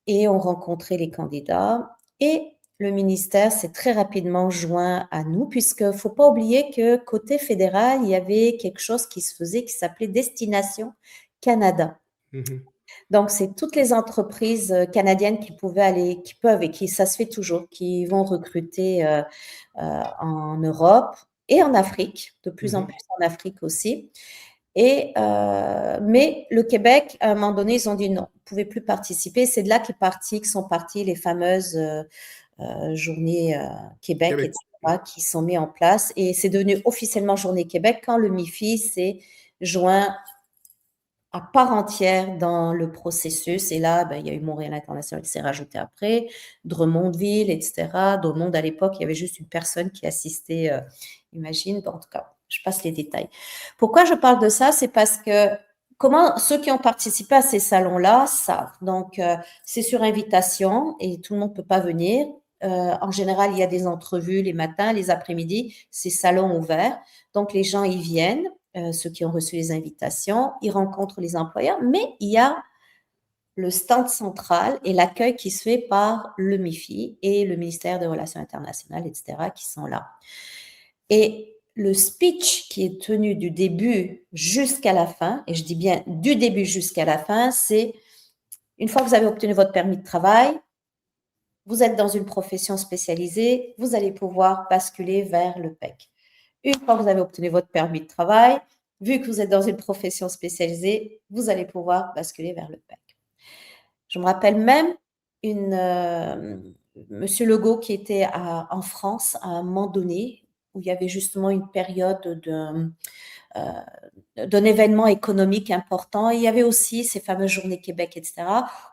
et on rencontrait les candidats. Et le ministère s'est très rapidement joint à nous, puisqu'il ne faut pas oublier que côté fédéral, il y avait quelque chose qui se faisait qui s'appelait Destination Canada. Donc, c'est toutes les entreprises canadiennes qui pouvaient aller, qui peuvent et qui, ça se fait toujours, qui vont recruter en Europe et en Afrique, de plus en plus en Afrique aussi. Et, mais le Québec, à un moment donné, ils ont dit non, vous ne pouvez plus participer. C'est de là que sont parties les fameuses journées Québec, etc., qui sont mises en place. Et c'est devenu officiellement Journée Québec quand le MIFI s'est joint à part entière dans le processus. Et là, il y a eu Montréal International qui s'est rajouté après, Drummondville, etc. Drummond, à l'époque, il y avait juste une personne qui assistait, imagine. En tout cas, je passe les détails. Pourquoi je parle de ça? C'est parce que ceux qui ont participé à ces salons-là savent. Donc, c'est sur invitation et tout le monde ne peut pas venir. En général, il y a des entrevues les matins, les après-midi, c'est salon ouvert. Donc, les gens y viennent. Ceux qui ont reçu les invitations, ils rencontrent les employeurs, mais il y a le stand central et l'accueil qui se fait par le MIFI et le ministère des Relations internationales, etc., qui sont là. Et le speech qui est tenu du début jusqu'à la fin, et je dis bien du début jusqu'à la fin, c'est une fois que vous avez obtenu votre permis de travail, vous êtes dans une profession spécialisée, vous allez pouvoir basculer vers le PEC. Une fois que vous avez obtenu votre permis de travail, vu que vous êtes dans une profession spécialisée, vous allez pouvoir basculer vers le PEC. Je me rappelle même Monsieur Legault qui était en France à un moment donné, où il y avait justement une période d'un événement économique important. Et il y avait aussi ces fameuses journées Québec, etc.,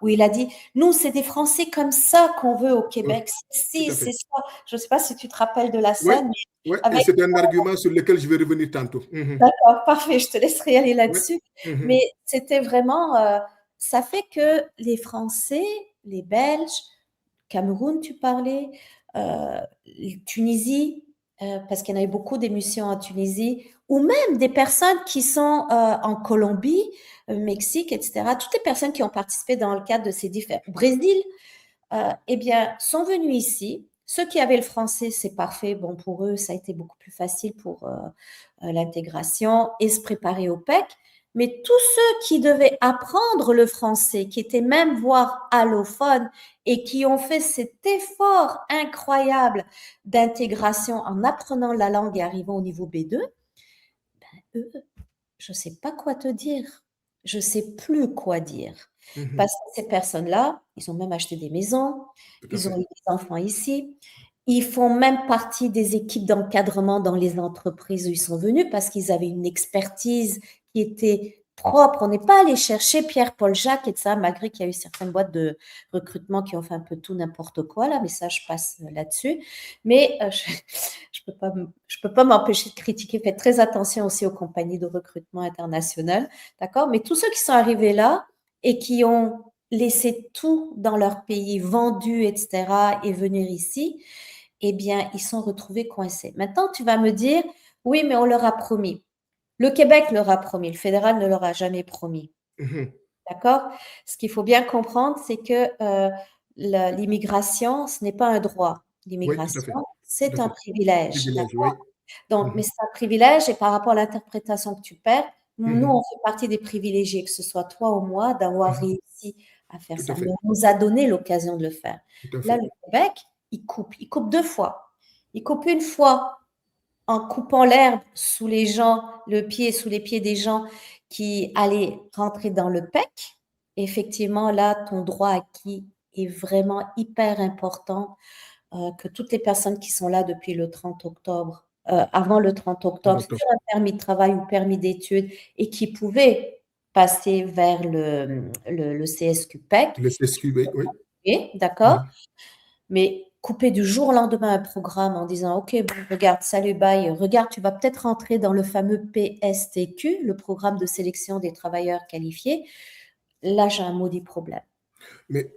où il a dit, nous, c'est des Français comme ça qu'on veut au Oui, Québec. tout Si, à c'est fait. ça. Je ne sais pas si tu te rappelles de la Oui, scène, mais oui, et avec... c'est un argument sur lequel je vais revenir tantôt. D'accord, parfait, je te laisserai aller Oui. là-dessus. Mais c'était vraiment, ça fait que les Français, les Belges, Cameroun, tu parlais, euh, Tunisie, parce qu'il y en avait beaucoup d'émissions en Tunisie, ou même des personnes qui sont en Colombie, Mexique, etc. Toutes les personnes qui ont participé dans le cadre de ces différents... Brésil, eh bien, sont venus ici. Ceux qui avaient le français, c'est parfait. Bon, pour eux, ça a été beaucoup plus facile pour l'intégration et se préparer au PEC. Mais tous ceux qui devaient apprendre le français, qui étaient même voire allophones et qui ont fait cet effort incroyable d'intégration en apprenant la langue et arrivant au niveau B2, ben, eux, je ne sais pas quoi te dire. Je ne sais plus quoi dire. Parce que ces personnes-là, ils ont même acheté des maisons, Tout à ils ont fait. eu des enfants ici, ils font même partie des équipes d'encadrement dans les entreprises où ils sont venus parce qu'ils avaient une expertise qui était propre. On n'est pas allé chercher Pierre-Paul Jacques et de ça, malgré qu'il y a eu certaines boîtes de recrutement qui ont fait un peu tout n'importe quoi là, mais ça, je passe là-dessus. Mais je peux pas m'empêcher de critiquer. Faites très attention aussi aux compagnies de recrutement internationales, d'accord? Mais tous ceux qui sont arrivés là et qui ont laissé tout dans leur pays, vendu, etc., et venir ici, eh bien, ils sont retrouvés coincés. Maintenant, tu vas me dire, oui, mais on leur a promis. Le Québec leur a promis, le fédéral ne leur a jamais promis. D'accord? Ce qu'il faut bien comprendre, c'est que l'immigration, ce n'est pas un droit. Oui, tout à fait. L'immigration, Tout à c'est un fait. privilège. Privilège, D'accord? oui. Donc, mais c'est un privilège et par rapport à l'interprétation que tu perds, nous, Mhm. on fait partie des privilégiés, que ce soit toi ou moi, d'avoir Mhm. réussi à faire Tout à ça. Mais fait. on nous a donné l'occasion de le faire. Tout à Là, fait. le Québec, il coupe. Il coupe deux fois. Il coupe une fois en coupant l'herbe sous les gens, le pied sous les pieds des gens qui allaient rentrer dans le PEC. Effectivement, là, ton droit acquis est vraiment hyper important, que toutes les personnes qui sont là depuis le 30 octobre, avant le 30 octobre, D'accord. sur un permis de travail ou permis d'études et qui pouvaient passer vers le CSQ PEC, Le CSQ, oui. Oui. et, d'accord? Mhm. Mais couper du jour au lendemain un programme en disant, OK, bon, regarde, salut, bye, regarde, tu vas peut-être rentrer dans le fameux PSTQ, le programme de sélection des travailleurs qualifiés. Là, j'ai un maudit problème. Mais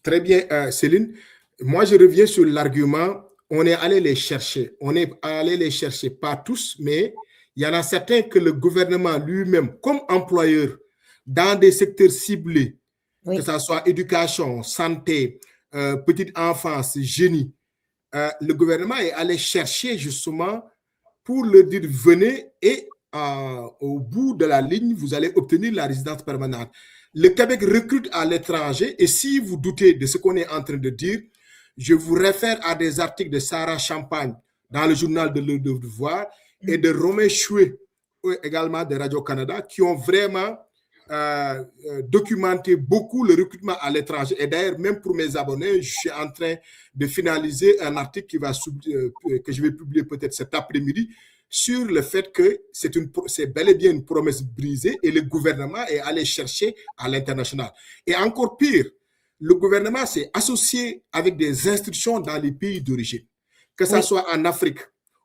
très bien, Céline. Moi, je reviens sur l'argument. On est allé les chercher. On est allé les chercher, pas tous, mais il y en a certains que le gouvernement lui-même, comme employeur, dans des secteurs ciblés, que Oui, ce soit éducation, santé, petite enfance, génie, le gouvernement est allé chercher justement pour leur dire venez et au bout de la ligne, vous allez obtenir la résidence permanente. Le Québec recrute à l'étranger et si vous doutez de ce qu'on est en train de dire, je vous réfère à des articles de Sarah Champagne dans le journal de Le Devoir et de Romain Chouet, également de Radio-Canada, qui ont vraiment documenté beaucoup le recrutement à l'étranger. Et d'ailleurs, même pour mes abonnés, je suis en train de finaliser un article que je vais publier peut-être cet après-midi sur le fait que c'est bel et bien une promesse brisée et le gouvernement est allé chercher à l'international. Et encore pire, le gouvernement s'est associé avec des institutions dans les pays d'origine, que ce oui, soit en Afrique,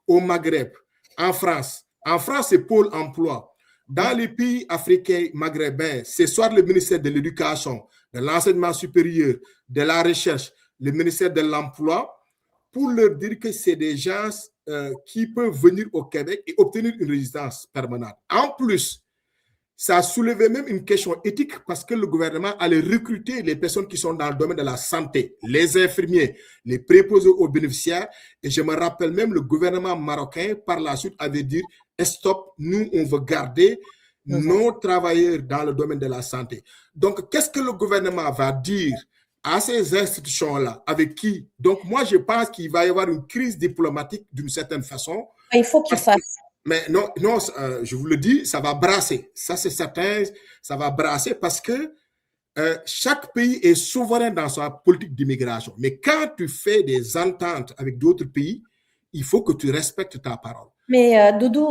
au Maghreb, en France. En France, c'est Pôle emploi. Dans les pays africains maghrébins, c'est soit le ministère de l'Éducation, de l'Enseignement supérieur, de la Recherche, le ministère de l'Emploi, pour leur dire que c'est des gens qui peuvent venir au Québec et obtenir une résidence permanente. En plus, ça a soulevé même une question éthique parce que le gouvernement allait recruter les personnes qui sont dans le domaine de la santé, les infirmiers, les préposés aux bénéficiaires. Et je me rappelle même le gouvernement marocain par la suite avait dit stop, nous on veut garder nos travailleurs dans le domaine de la santé. Donc, qu'est-ce que le gouvernement va dire à ces institutions-là avec qui? Donc, moi, je pense qu'il va y avoir une crise diplomatique d'une certaine façon. il faut qu'il Parce que, fasse. mais non, non je vous le dis, ça va brasser. Ça, c'est certain, ça va brasser parce que chaque pays est souverain dans sa politique d'immigration. Mais quand tu fais des ententes avec d'autres pays, il faut que tu respectes ta parole. Mais Doudou,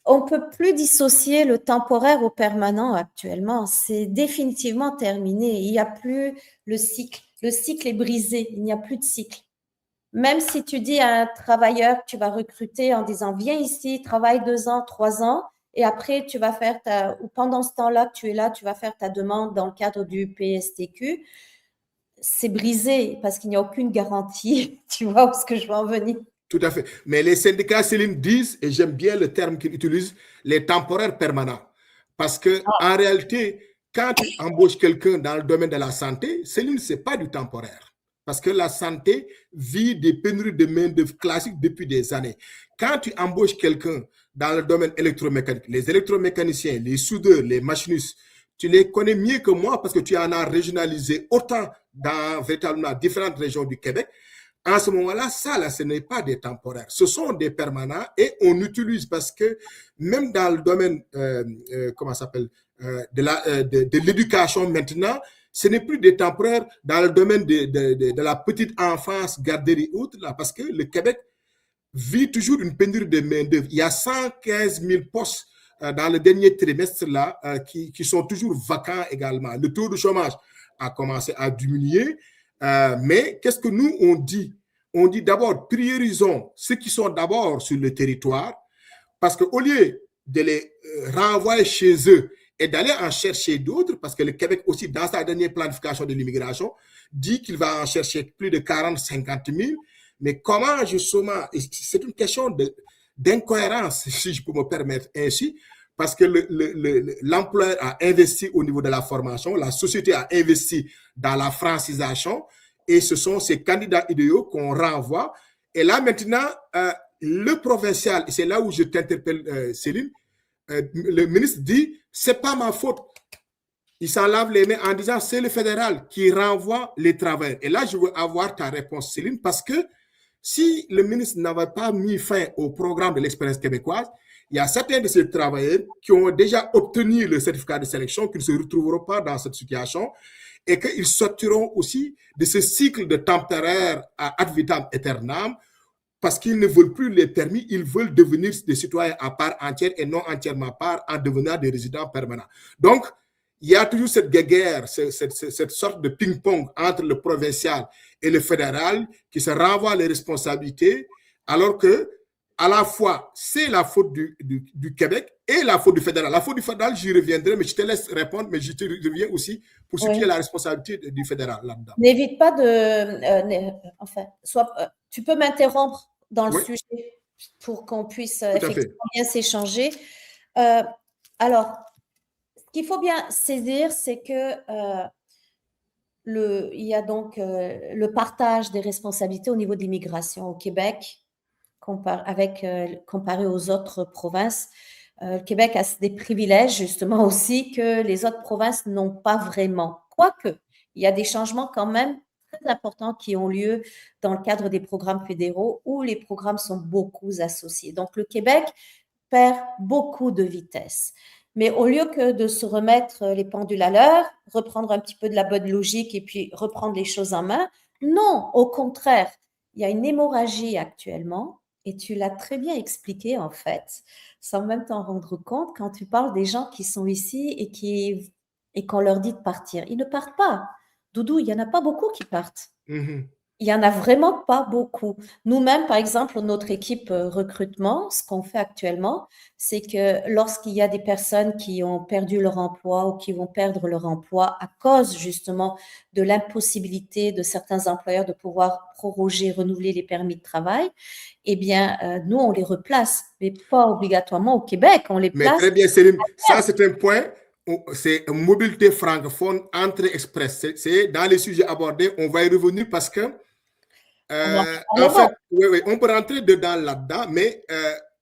on ne peut plus dissocier le temporaire au permanent actuellement. C'est définitivement terminé. Il n'y a plus le cycle. Le cycle est brisé. Il n'y a plus de cycle. Même si tu dis à un travailleur que tu vas recruter en disant « Viens ici, travaille 2 ans, 3 ans », et après, tu vas faire ou pendant ce temps-là que tu es là, tu vas faire ta demande dans le cadre du PSTQ. C'est brisé parce qu'il n'y a aucune garantie. Tu vois où est-ce que je veux en venir? Tout à fait. Mais les syndicats, Céline, disent, et j'aime bien le terme qu'ils utilisent, les temporaires permanents. Parce que en réalité, quand tu embauches quelqu'un dans le domaine de la santé, Céline, ce n'est pas du temporaire. Parce que la santé vit des pénuries de main-d'œuvre classiques depuis des années. Quand tu embauches quelqu'un dans le domaine électromécanique, les électromécaniciens, les soudeurs, les machinistes, tu les connais mieux que moi parce que tu en as régionalisé autant dans véritablement différentes régions du Québec. En ce moment-là, ça, là, ce n'est pas des temporaires. Ce sont des permanents et on utilise parce que même dans le domaine, comment ça s'appelle, de l'éducation maintenant, ce n'est plus des temporaires dans le domaine de la petite enfance, garderie et autres, là, parce que le Québec vit toujours une pénurie de main-d'œuvre. Il y a 115 000 postes dans le dernier trimestre là, qui sont toujours vacants également. Le taux de chômage a commencé à diminuer. Mais qu'est-ce que nous, on dit? On dit d'abord, priorisons ceux qui sont d'abord sur le territoire, parce qu'au lieu de les renvoyer chez eux et d'aller en chercher d'autres, parce que le Québec aussi, dans sa dernière planification de l'immigration, dit qu'il va en chercher plus de 40-50 000, mais comment justement, c'est une question d'incohérence, si je peux me permettre ainsi, parce que l'employeur a investi au niveau de la formation, la société a investi dans la francisation, et ce sont ces candidats idéaux qu'on renvoie. Et là, maintenant, le provincial, et c'est là où je t'interpelle, Céline, le ministre dit, c'est pas ma faute. Il s'en lave les mains en disant, c'est le fédéral qui renvoie les travailleurs. Et là, je veux avoir ta réponse, Céline, parce que si le ministre n'avait pas mis fin au programme de l'expérience québécoise, il y a certains de ces travailleurs qui ont déjà obtenu le certificat de sélection, qui ne se retrouveront pas dans cette situation et qu'ils sortiront aussi de ce cycle de temporaire à ad vitam aeternam parce qu'ils ne veulent plus les permis, ils veulent devenir des citoyens à part entière et non entièrement à part en devenant des résidents permanents. Donc, il y a toujours cette guerre, cette sorte de ping-pong entre le provincial et le fédéral qui se renvoie les responsabilités alors que à la fois, c'est la faute du Québec et la faute du fédéral. La faute du fédéral, j'y reviendrai, mais je te laisse répondre, mais je te reviens aussi pour ce qui est la responsabilité du fédéral là-dedans. N'évite pas de... enfin, tu peux m'interrompre dans le sujet pour qu'on puisse effectivement bien s'échanger. Alors, ce qu'il faut bien saisir, c'est que il y a donc le partage des responsabilités au niveau de l'immigration au Québec. Comparé aux autres provinces, le Québec a des privilèges justement aussi que les autres provinces n'ont pas vraiment. Quoique, il y a des changements quand même très importants qui ont lieu dans le cadre des programmes fédéraux où les programmes sont beaucoup associés. Donc, le Québec perd beaucoup de vitesse. Mais au lieu que de se remettre les pendules à l'heure, reprendre un petit peu de la bonne logique et puis reprendre les choses en main, non, au contraire, il y a une hémorragie actuellement. Et tu l'as très bien expliqué, en fait, sans même t'en rendre compte, quand tu parles des gens qui sont ici et qu'on leur dit de partir. Ils ne partent pas. Doudou, il n'y en a pas beaucoup qui partent. Mm-hmm. Il n'y en a vraiment pas beaucoup. Nous-mêmes, par exemple, notre équipe recrutement, ce qu'on fait actuellement, c'est que lorsqu'il y a des personnes qui ont perdu leur emploi ou qui vont perdre leur emploi à cause justement de l'impossibilité de certains employeurs de pouvoir proroger, renouveler les permis de travail, eh bien, nous, on les replace, mais pas obligatoirement au Québec. On les place. Mais très bien, Céline. Ça, c'est un point. C'est une mobilité francophone entre express. C'est dans les sujets abordés. On va y revenir parce que en fait, oui, on peut rentrer dedans là-dedans, mais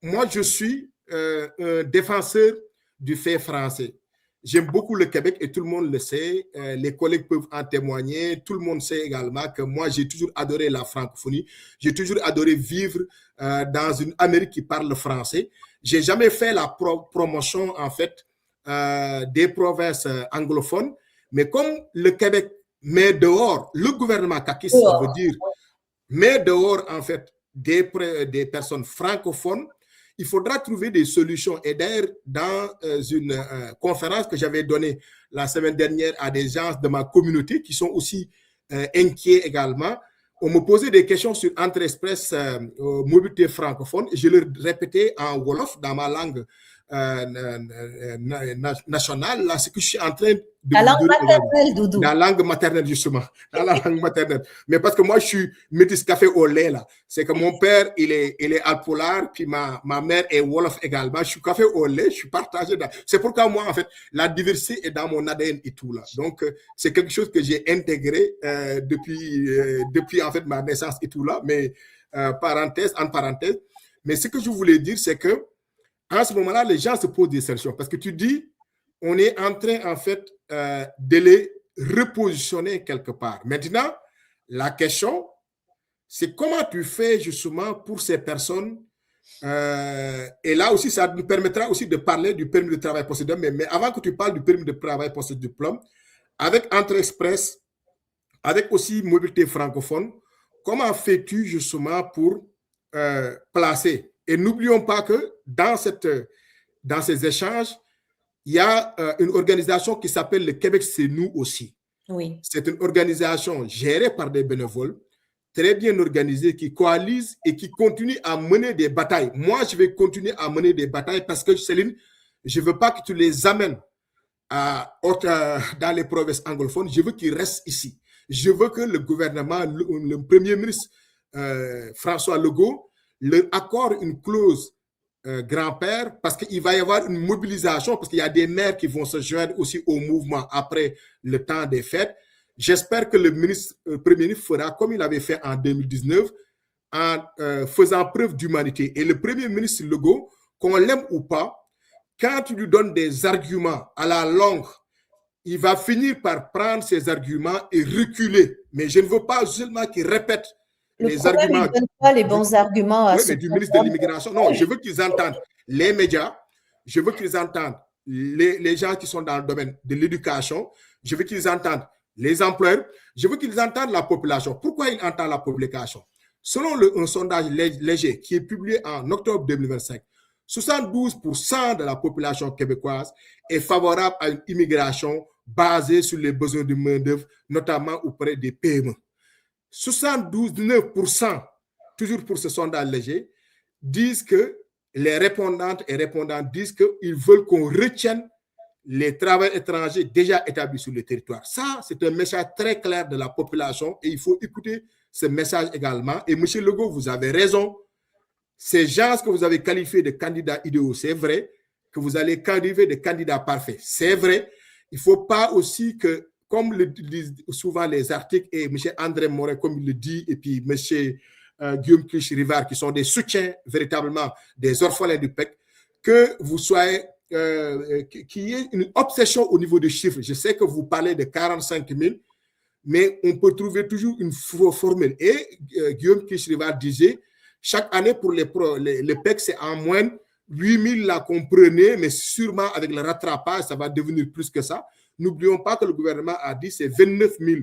moi, je suis un défenseur du fait français. J'aime beaucoup le Québec et tout le monde le sait. Les collègues peuvent en témoigner. Tout le monde sait également que moi, j'ai toujours adoré la francophonie. J'ai toujours adoré vivre dans une Amérique qui parle français. J'ai jamais fait la promotion, en fait, des provinces anglophones. Mais comme le Québec met dehors, le gouvernement Kakis, ça veut dire, met dehors, en fait, des personnes francophones, il faudra trouver des solutions. Et d'ailleurs, dans une conférence que j'avais donnée la semaine dernière à des gens de ma communauté qui sont aussi inquiets également, on me posait des questions sur Entre Express mobilité francophone et je leur répétais en Wolof, dans ma langue nationale, là, ce que je suis en train de la langue maternelle, Doudou. La langue maternelle, justement. Dans la langue maternelle. Mais parce que moi, je suis métis café au lait, là. C'est que mon père, il est alpolar, puis ma mère est Wolof également. Je suis café au lait, je suis partagé. C'est pourquoi moi, en fait, la diversité est dans mon ADN et tout, là. Donc, c'est quelque chose que j'ai intégré depuis, en fait, ma naissance et tout, là. Mais, en parenthèse. Mais ce que je voulais dire, c'est que, en ce moment-là, les gens se posent des questions. Parce que tu dis, on est en train, en fait, de les repositionner quelque part. Maintenant, la question, c'est comment tu fais justement pour ces personnes. Et là aussi, ça nous permettra aussi de parler du permis de travail post-diplôme. Mais avant que tu parles du permis de travail post-diplôme, avec Entre Express, avec aussi mobilité francophone, comment fais-tu justement pour placer? Et n'oublions pas que dans ces échanges, il y a une organisation qui s'appelle le Québec, c'est nous aussi. Oui. C'est une organisation gérée par des bénévoles, très bien organisée, qui coalise et qui continue à mener des batailles. Moi, je vais continuer à mener des batailles parce que, Céline, je ne veux pas que tu les amènes dans les provinces anglophones. Je veux qu'ils restent ici. Je veux que le gouvernement, le Premier ministre François Legault, leur accorde une clause grand-père, parce qu'il va y avoir une mobilisation, parce qu'il y a des maires qui vont se joindre aussi au mouvement après le temps des fêtes. J'espère que le Premier ministre fera comme il avait fait en 2019, en faisant preuve d'humanité. Et le Premier ministre Legault, qu'on l'aime ou pas, quand tu lui donnes des arguments à la longue, il va finir par prendre ces arguments et reculer. Mais je ne veux pas seulement qu'il répète les arguments. Il ne donne pas les bons arguments à mais du ministre de l'Immigration. Non, je veux qu'ils entendent les médias, je veux qu'ils entendent les gens qui sont dans le domaine de l'éducation, je veux qu'ils entendent les employeurs, je veux qu'ils entendent la population. Pourquoi ils entendent la population? Selon un sondage léger qui est publié en octobre 2025, 72% de la population québécoise est favorable à une immigration basée sur les besoins de main-d'œuvre, notamment auprès des PME. 72,9%, toujours pour ce sondage léger, disent que les répondantes et répondants disent qu'ils veulent qu'on retienne les travailleurs étrangers déjà établis sur le territoire. Ça, c'est un message très clair de la population et il faut écouter ce message également. Et M. Legault, vous avez raison. Ces gens que vous avez qualifiés de candidats idéaux, c'est vrai. Que vous allez qualifier de candidats parfaits, c'est vrai. Il ne faut pas aussi que, comme le disent souvent les articles, et M. André Moret, comme il le dit, et puis M. Guillaume Clich-Rivard, qui sont des soutiens véritablement des orphelins du PEC, que vous soyez, qu'il y ait une obsession au niveau des chiffres. Je sais que vous parlez de 45 000, mais on peut trouver toujours une formule. Et Guillaume Clich-Rivard disait, chaque année pour les PEC, c'est en moyenne 8 000 là qu'on prenait, mais sûrement avec le rattrapage, ça va devenir plus que ça. N'oublions pas que le gouvernement a dit c'est 29 000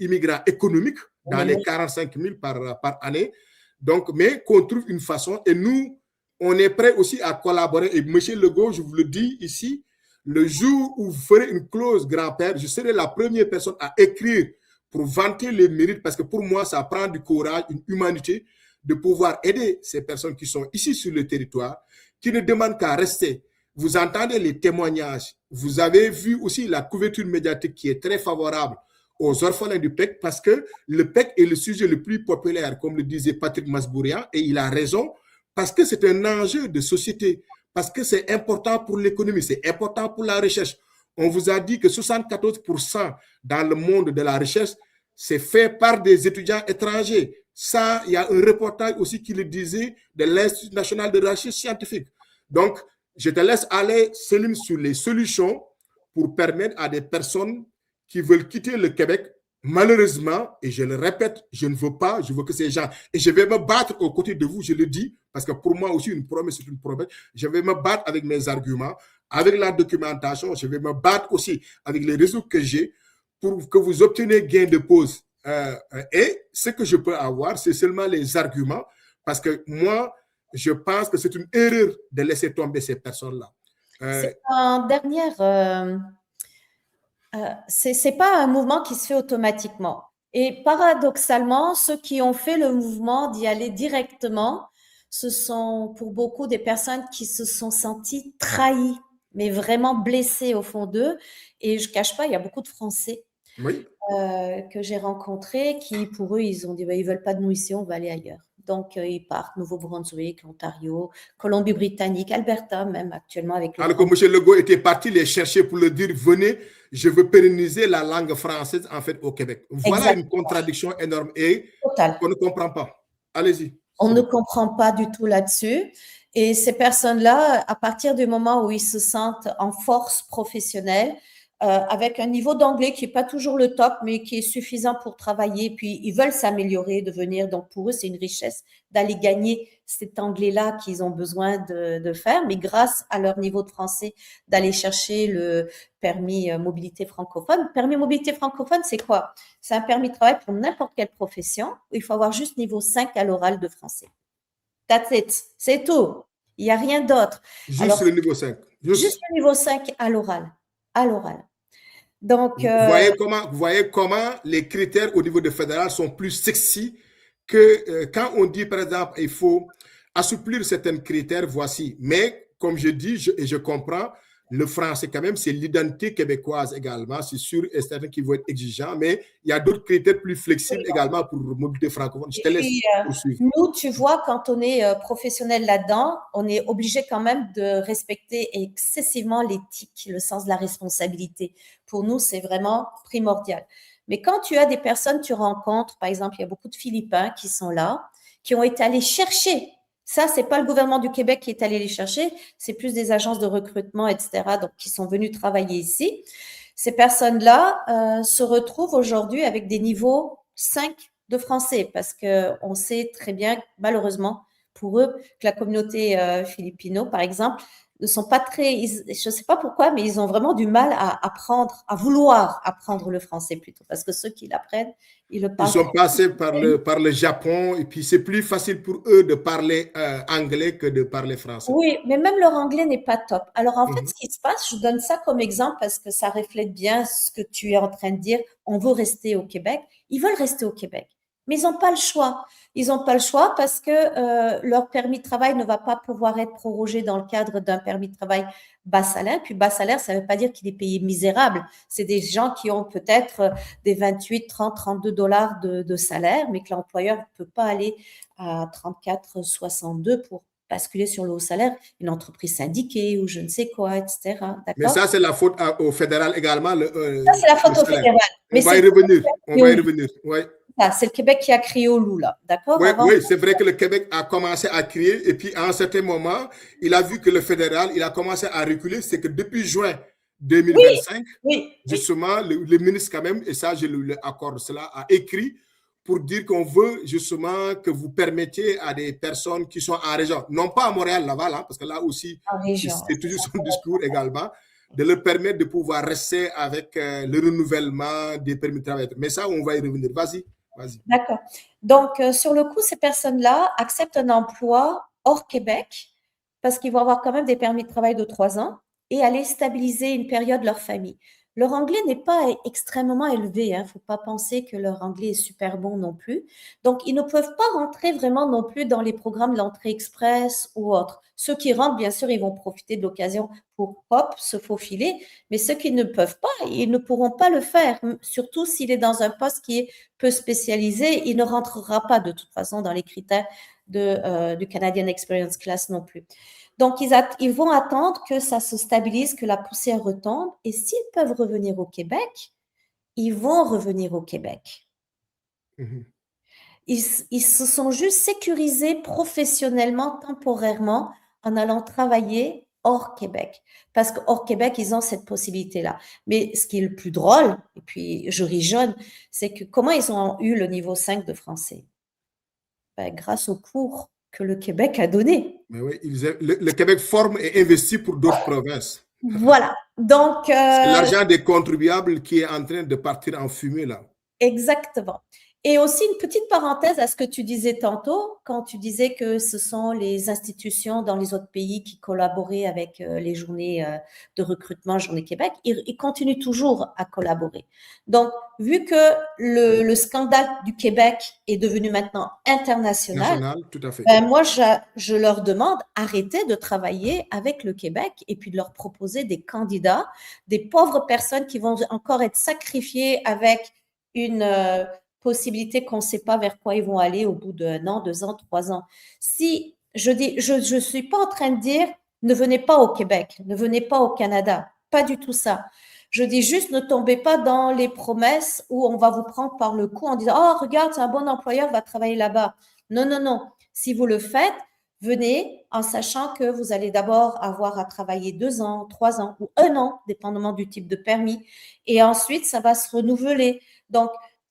immigrants économiques dans les 45 000 par année. Donc, mais qu'on trouve une façon et nous, on est prêt aussi à collaborer. Et M. Legault, je vous le dis ici, le jour où vous ferez une clause grand-père, je serai la première personne à écrire pour vanter les mérites parce que pour moi, ça prend du courage, une humanité de pouvoir aider ces personnes qui sont ici sur le territoire, qui ne demandent qu'à rester. Vous entendez les témoignages. Vous avez vu aussi la couverture médiatique qui est très favorable aux orphelins du PEC parce que le PEC est le sujet le plus populaire, comme le disait Patrick Masbourian, et il a raison, parce que c'est un enjeu de société, parce que c'est important pour l'économie, c'est important pour la recherche. On vous a dit que 74% dans le monde de la recherche, c'est fait par des étudiants étrangers. Ça, il y a un reportage aussi qui le disait de l'Institut national de recherche scientifique. Donc, je te laisse aller, Céline, sur les solutions pour permettre à des personnes qui veulent quitter le Québec. Malheureusement, et je le répète, je ne veux pas, je veux que ces gens, et je vais me battre aux côtés de vous, je le dis, parce que pour moi aussi, une promesse, c'est une promesse. Je vais me battre avec mes arguments, avec la documentation, je vais me battre aussi avec les réseaux que j'ai pour que vous obteniez gain de cause. Et ce que je peux avoir, c'est seulement les arguments, Parce que moi, je pense que c'est une erreur de laisser tomber ces personnes-là. C'est en dernière... c'est pas un mouvement qui se fait automatiquement. Et paradoxalement, ceux qui ont fait le mouvement d'y aller directement, ce sont pour beaucoup des personnes qui se sont senties trahies, mais vraiment blessées au fond d'eux. Et je cache pas, il y a beaucoup de Français Oui. Que j'ai rencontrés qui, pour eux, ils ont dit, bah, ils veulent pas de nous ici, on va aller ailleurs. Donc, ils partent, Nouveau-Brunswick, Ontario, Colombie-Britannique, Alberta même actuellement avec le... Alors que M. Legault était parti les chercher pour leur dire, venez, je veux pérenniser la langue française en fait au Québec. Voilà une contradiction énorme et on ne comprend pas. Allez-y. On ne comprend pas du tout là-dessus. Et ces personnes-là, à partir du moment où ils se sentent en force professionnelle, avec un niveau d'anglais qui n'est pas toujours le top, mais qui est suffisant pour travailler, puis ils veulent s'améliorer, devenir. Donc, pour eux, c'est une richesse d'aller gagner cet anglais-là qu'ils ont besoin de faire, mais grâce à leur niveau de français, d'aller chercher le permis mobilité francophone. Permis mobilité francophone, c'est quoi? C'est un permis de travail pour n'importe quelle profession. Il faut avoir juste niveau 5 à l'oral de français. That's it. C'est tout. Il n'y a rien d'autre. Juste le niveau 5. Juste le niveau 5 à l'oral. À l'oral. Donc, vous voyez comment les critères au niveau de fédéral sont plus sexy que quand on dit, par exemple, il faut assouplir certains critères, voici. Mais, comme je dis, et je comprends, le français, quand même, c'est l'identité québécoise également. C'est sûr et certain qu'ils vont être exigeants, mais il y a d'autres critères plus flexibles également pour mobilité francophone. Je te laisse poursuivre. Nous, tu vois, quand on est professionnel là-dedans, on est obligé quand même de respecter excessivement l'éthique, le sens de la responsabilité. Pour nous, c'est vraiment primordial. Mais quand tu as des personnes, tu rencontres, par exemple, il y a beaucoup de Philippins qui sont là, qui ont été allés chercher. Ça, c'est pas le gouvernement du Québec qui est allé les chercher, c'est plus des agences de recrutement, etc., donc qui sont venus travailler ici. Ces personnes-là se retrouvent aujourd'hui avec des niveaux 5 de français, parce qu'on sait très bien, malheureusement, pour eux, que la communauté philippino, par exemple, ne sont pas très, je ne sais pas pourquoi, mais ils ont vraiment du mal à apprendre, à vouloir apprendre le français plutôt, parce que ceux qui l'apprennent, ils le parlent. Ils sont passés par le Japon, et puis c'est plus facile pour eux de parler anglais que de parler français. Oui, mais même leur anglais n'est pas top. Alors en fait, ce qui se passe, je donne ça comme exemple parce que ça reflète bien ce que tu es en train de dire. On veut rester au Québec. Ils veulent rester au Québec, mais ils n'ont pas le choix. Ils n'ont pas le choix parce que leur permis de travail ne va pas pouvoir être prorogé dans le cadre d'un permis de travail bas salaire. Puis bas salaire, ça ne veut pas dire qu'il est payé misérable. C'est des gens qui ont peut-être des 28, 30, 32 dollars de salaire, mais que l'employeur ne peut pas aller à 34, 62 pour basculer sur le haut salaire, une entreprise syndiquée ou je ne sais quoi, etc. Mais ça, c'est la faute au fédéral également. Ça, c'est la faute au fédéral. On va y revenir. On va y revenir. Ouais. C'est le Québec qui a crié au loup, là. D'accord? Oui, c'est vrai que le Québec a commencé à crier et puis à un certain moment, il a vu que le fédéral, il a commencé à reculer. C'est que depuis juin 2025, justement, le ministre quand même, et ça, je lui accorde cela, a écrit pour dire qu'on veut justement que vous permettiez à des personnes qui sont en région, non pas à Montréal, Laval, hein, parce que là aussi, c'est toujours son discours également, de leur permettre de pouvoir rester avec le renouvellement des permis de travail. Mais ça, on va y revenir. Vas-y. D'accord. Donc, sur le coup, ces personnes-là acceptent un emploi hors Québec parce qu'ils vont avoir quand même des permis de travail de 3 ans et aller stabiliser une période leur famille. Leur anglais n'est pas extrêmement élevé. Il ne faut pas penser que leur anglais est super bon non plus. Donc, ils ne peuvent pas rentrer vraiment non plus dans les programmes de l'entrée express ou autres. Ceux qui rentrent, bien sûr, ils vont profiter de l'occasion pour, se faufiler. Mais ceux qui ne peuvent pas, ils ne pourront pas le faire. Surtout s'il est dans un poste qui est peu spécialisé, il ne rentrera pas de toute façon dans les critères du Canadian Experience Class non plus. Donc, ils vont attendre que ça se stabilise, que la poussière retombe. Et s'ils peuvent revenir au Québec, ils vont revenir au Québec. Ils se sont juste sécurisés professionnellement, temporairement, en allant travailler hors Québec. Parce qu'hors Québec, ils ont cette possibilité-là. Mais ce qui est le plus drôle, et puis je rigole, c'est que comment ils ont eu le niveau 5 de français? Grâce aux cours que le Québec a donné. Mais oui, le Québec forme et investit pour d'autres provinces. Voilà. Donc, c'est l'argent des contribuables qui est en train de partir en fumée là. Exactement. Et aussi une petite parenthèse à ce que tu disais tantôt, quand tu disais que ce sont les institutions dans les autres pays qui collaboraient avec les journées de recrutement, Journée Québec, ils continuent toujours à collaborer. Donc, vu que le scandale du Québec est devenu maintenant international, National, tout à fait. ben moi, je leur demande arrêtez de travailler avec le Québec et puis de leur proposer des candidats, des pauvres personnes qui vont encore être sacrifiées avec une possibilité qu'on ne sait pas vers quoi ils vont aller au bout d'1 an, 2 ans, 3 ans. Si je dis, je suis pas en train de dire ne venez pas au Québec, ne venez pas au Canada, pas du tout ça. Je dis juste ne tombez pas dans les promesses où on va vous prendre par le cou en disant oh regarde c'est un bon employeur, va travailler là-bas. Non, non, non. Si vous le faites, venez en sachant que vous allez d'abord avoir à travailler 2 ans, 3 ans ou 1 an, dépendamment du type de permis. Et ensuite, ça va se renouveler. Donc,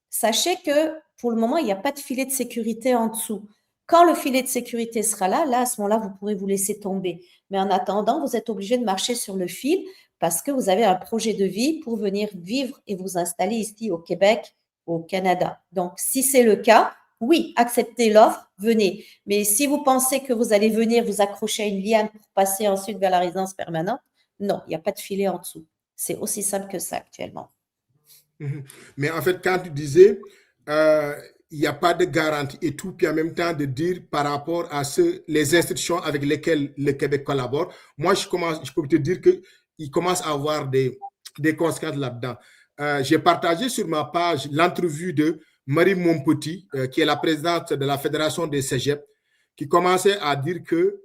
sachez que pour le moment, il n'y a pas de filet de sécurité en dessous. Quand le filet de sécurité sera là, à ce moment-là, vous pourrez vous laisser tomber. Mais en attendant, vous êtes obligé de marcher sur le fil parce que vous avez un projet de vie pour venir vivre et vous installer ici au Québec, au Canada. Donc, si c'est le cas, oui, acceptez l'offre, venez. Mais si vous pensez que vous allez venir vous accrocher à une liane pour passer ensuite vers la résidence permanente, non, il n'y a pas de filet en dessous. C'est aussi simple que ça actuellement. Mais en fait, quand tu disais, il n'y a pas de garantie et tout, puis en même temps de dire par rapport à les institutions avec lesquelles le Québec collabore, moi, je peux te dire qu'il commence à avoir des conséquences là-dedans. J'ai partagé sur ma page l'entrevue de Marie Monpetit, qui est la présidente de la Fédération des Cégeps, qui commençait à dire que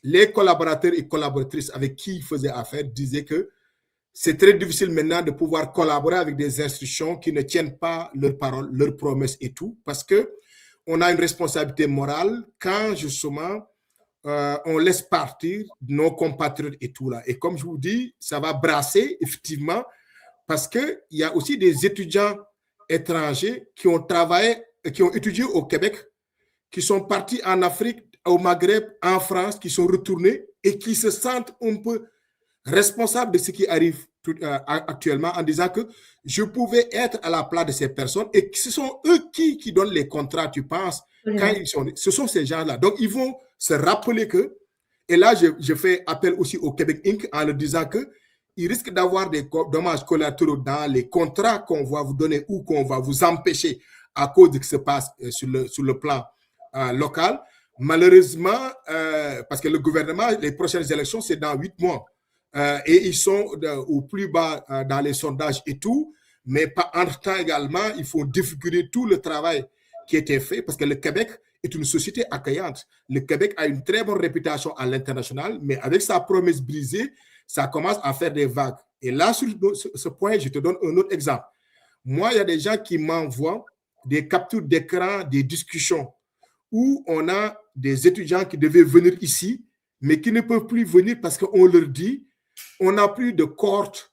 les collaborateurs et collaboratrices avec qui ils faisaient affaire disaient que c'est très difficile maintenant de pouvoir collaborer avec des institutions qui ne tiennent pas leurs paroles, leurs promesses et tout, parce que on a une responsabilité morale quand justement on laisse partir nos compatriotes et tout là. Et comme je vous dis, ça va brasser effectivement parce qu'il y a aussi des étudiants étrangers qui ont travaillé, qui ont étudié au Québec, qui sont partis en Afrique, au Maghreb, en France, qui sont retournés et qui se sentent un peu responsables de ce qui arrive actuellement en disant que je pouvais être à la place de ces personnes et ce sont eux qui donnent les contrats, tu penses, quand ils sont, ce sont ces gens-là. Donc, ils vont se rappeler que, et là, je fais appel aussi au Québec Inc. en leur disant que il risque d'avoir des dommages collatéraux dans les contrats qu'on va vous donner ou qu'on va vous empêcher à cause de ce qui se passe sur le plan local. Malheureusement, parce que le gouvernement, les prochaines élections, c'est dans 8 mois. Et ils sont au plus bas dans les sondages et tout, mais entre-temps également, il faut défigurer tout le travail qui a été fait parce que le Québec est une société accueillante. Le Québec a une très bonne réputation à l'international, mais avec sa promesse brisée, ça commence à faire des vagues. Et là, sur ce point, je te donne un autre exemple. Moi, il y a des gens qui m'envoient des captures d'écran, des discussions où on a des étudiants qui devaient venir ici, mais qui ne peuvent plus venir parce qu'on leur dit on n'a plus de cohorte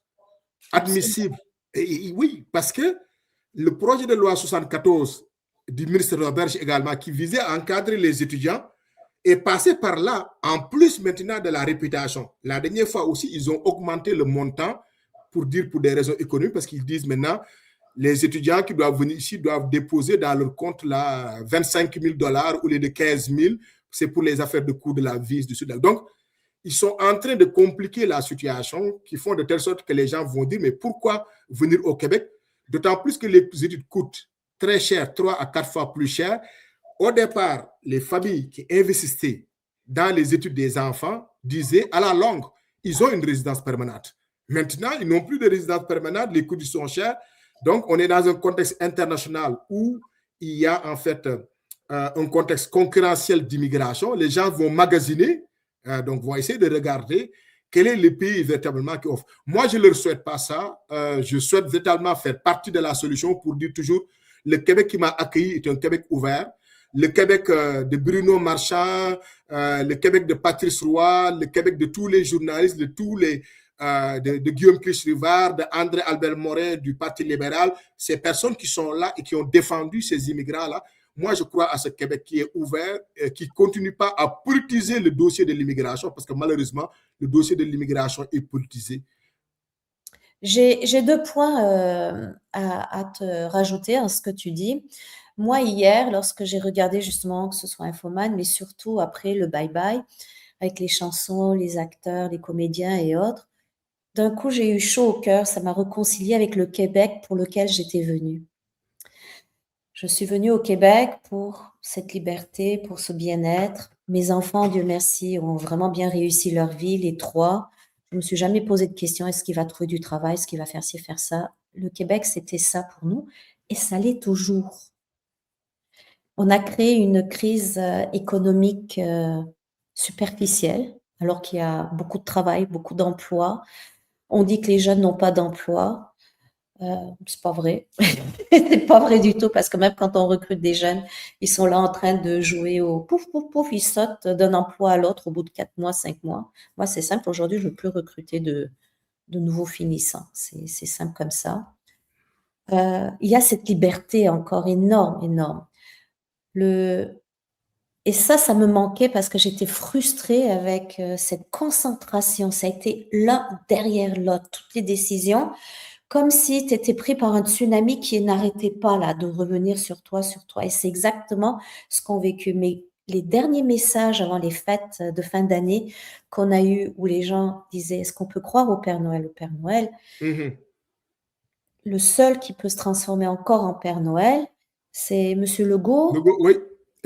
admissible. Et oui, parce que le projet de loi 74 du ministre Roberge également, qui visait à encadrer les étudiants, est passé par là, en plus maintenant de la réputation. La dernière fois aussi, ils ont augmenté le montant pour des raisons économiques, parce qu'ils disent maintenant, les étudiants qui doivent venir ici doivent déposer dans leur compte là, 25 000 $ au lieu de 15 000. C'est pour les affaires de coût de la vie. Donc, ils sont en train de compliquer la situation, qui font de telle sorte que les gens vont dire, mais pourquoi venir au Québec? D'autant plus que les études coûtent très cher, 3 à 4 fois plus cher. Au départ, les familles qui investissaient dans les études des enfants disaient, à la longue, ils ont une résidence permanente. Maintenant, ils n'ont plus de résidence permanente, les coûts sont chers. Donc, on est dans un contexte international où il y a en fait un contexte concurrentiel d'immigration. Les gens vont magasiner, donc vont essayer de regarder quel est le pays véritablement qui offre. Moi, je ne leur souhaite pas ça. Je souhaite véritablement faire partie de la solution pour dire toujours, le Québec qui m'a accueilli est un Québec ouvert. Le Québec de Bruno Marchand, le Québec de Patrice Roy, le Québec de tous les journalistes, de tous les de Guillaume Clich-Rivard, d'André Albert Morin du Parti libéral, ces personnes qui sont là et qui ont défendu ces immigrants-là. Moi, je crois à ce Québec qui est ouvert, qui ne continue pas à politiser le dossier de l'immigration, parce que malheureusement, le dossier de l'immigration est politisé. J'ai deux points à te rajouter à ce que tu dis. Moi, hier, lorsque j'ai regardé justement, que ce soit Infoman, mais surtout après le Bye Bye, avec les chansons, les acteurs, les comédiens et autres, d'un coup, j'ai eu chaud au cœur. Ça m'a réconcilié avec le Québec pour lequel j'étais venue. Je suis venue au Québec pour cette liberté, pour ce bien-être. Mes enfants, Dieu merci, ont vraiment bien réussi leur vie, les trois. Je me suis jamais posé de questions, est-ce qu'il va trouver du travail, est-ce qu'il va faire ci, faire ça. Le Québec, c'était ça pour nous et ça l'est toujours. On a créé une crise économique superficielle, alors qu'il y a beaucoup de travail, beaucoup d'emplois. On dit que les jeunes n'ont pas d'emploi. C'est pas vrai. C'est pas vrai du tout parce que même quand on recrute des jeunes, ils sont là en train de jouer au pouf, pouf, pouf, ils sautent d'un emploi à l'autre au bout de 4 mois, 5 mois. Moi, c'est simple. Aujourd'hui, je ne veux plus recruter de nouveaux finissants. C'est simple comme ça. Il y a cette liberté encore énorme, énorme. Et ça me manquait parce que j'étais frustrée avec cette concentration. Ça a été l'un derrière l'autre, toutes les décisions, comme si tu étais pris par un tsunami qui n'arrêtait pas là de revenir sur toi, sur toi. Et c'est exactement ce qu'ont vécu. Mais les derniers messages avant les fêtes de fin d'année qu'on a eu où les gens disaient, est-ce qu'on peut croire au Père Noël? Au Père Noël, le seul qui peut se transformer encore en Père Noël, c'est Monsieur Legault, Oui,